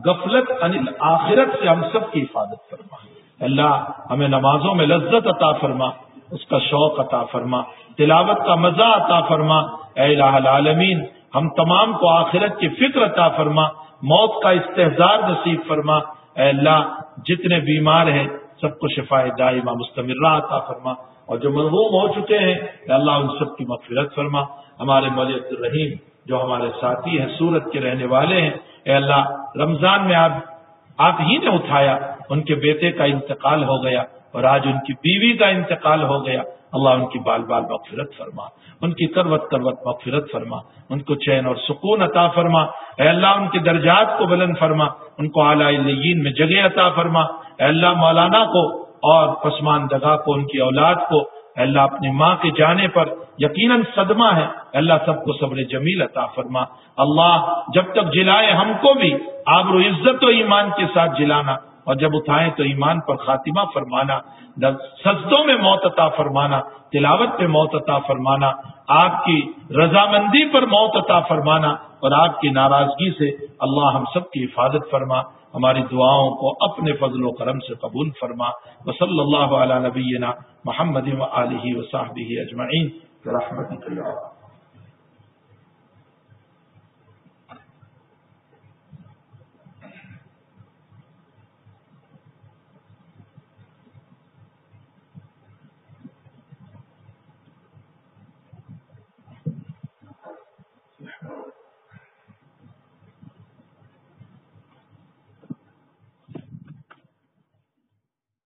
غفلت عن الآخرت سے ہم سب کی حفاظت فرما. اے اللہ ہمیں نمازوں میں لذت عطا فرما, اس کا شوق عطا فرما, تلاوت کا مزہ عطا فرما. اے الہ العالمین ہم تمام کو آخرت کی فکر عطا فرما, موت کا استحضار نصیب فرما. اے اللہ جتنے بیمار ہیں سب کو شفاء دائمہ مستمرہ عطا فرما, اور جو مرحوم ہو چکے ہیں اے اللہ ان سب کی مغفرت فرما. ہمارے مولوی عبد الرحیم جو ہمارے ساتھی ہیں, سورت کے رہنے والے ہیں, اے اللہ رمضان میں آپ ہی نے اٹھایا, ان کے بیٹے کا انتقال ہو گیا اور آج ان کی بیوی کا انتقال ہو گیا. اللہ ان کی بال بال مغفرت فرما, ان کی کروٹ کروٹ مغفرت فرما, ان کو چین اور سکون عطا فرما. اے اللہ ان کے درجات کو بلند فرما, ان کو اعلیٰ علیین میں جگہ عطا فرما. اے اللہ مولانا کو اور پسماندگا کو, ان کی اولاد کو اے اللہ اپنی ماں کے جانے پر یقیناً صدمہ ہے, اے اللہ سب کو صبر جمیل عطا فرما. اللہ جب تک جلائے ہم کو بھی آبرو عزت و ایمان کے ساتھ جلانا, اور جب اٹھائیں تو ایمان پر خاتمہ فرمانا, سجدوں میں موت عطا فرمانا, تلاوت پہ موت عطا فرمانا, آپ کی رضامندی پر موت عطا فرمانا, اور آپ کی ناراضگی سے اللہ ہم سب کی حفاظت فرما. ہماری دعاؤں کو اپنے فضل و کرم سے قبول فرما. وصلی اللہ علی نبینا محمد وآلہ وصحبہ اجمعین برحمتک یا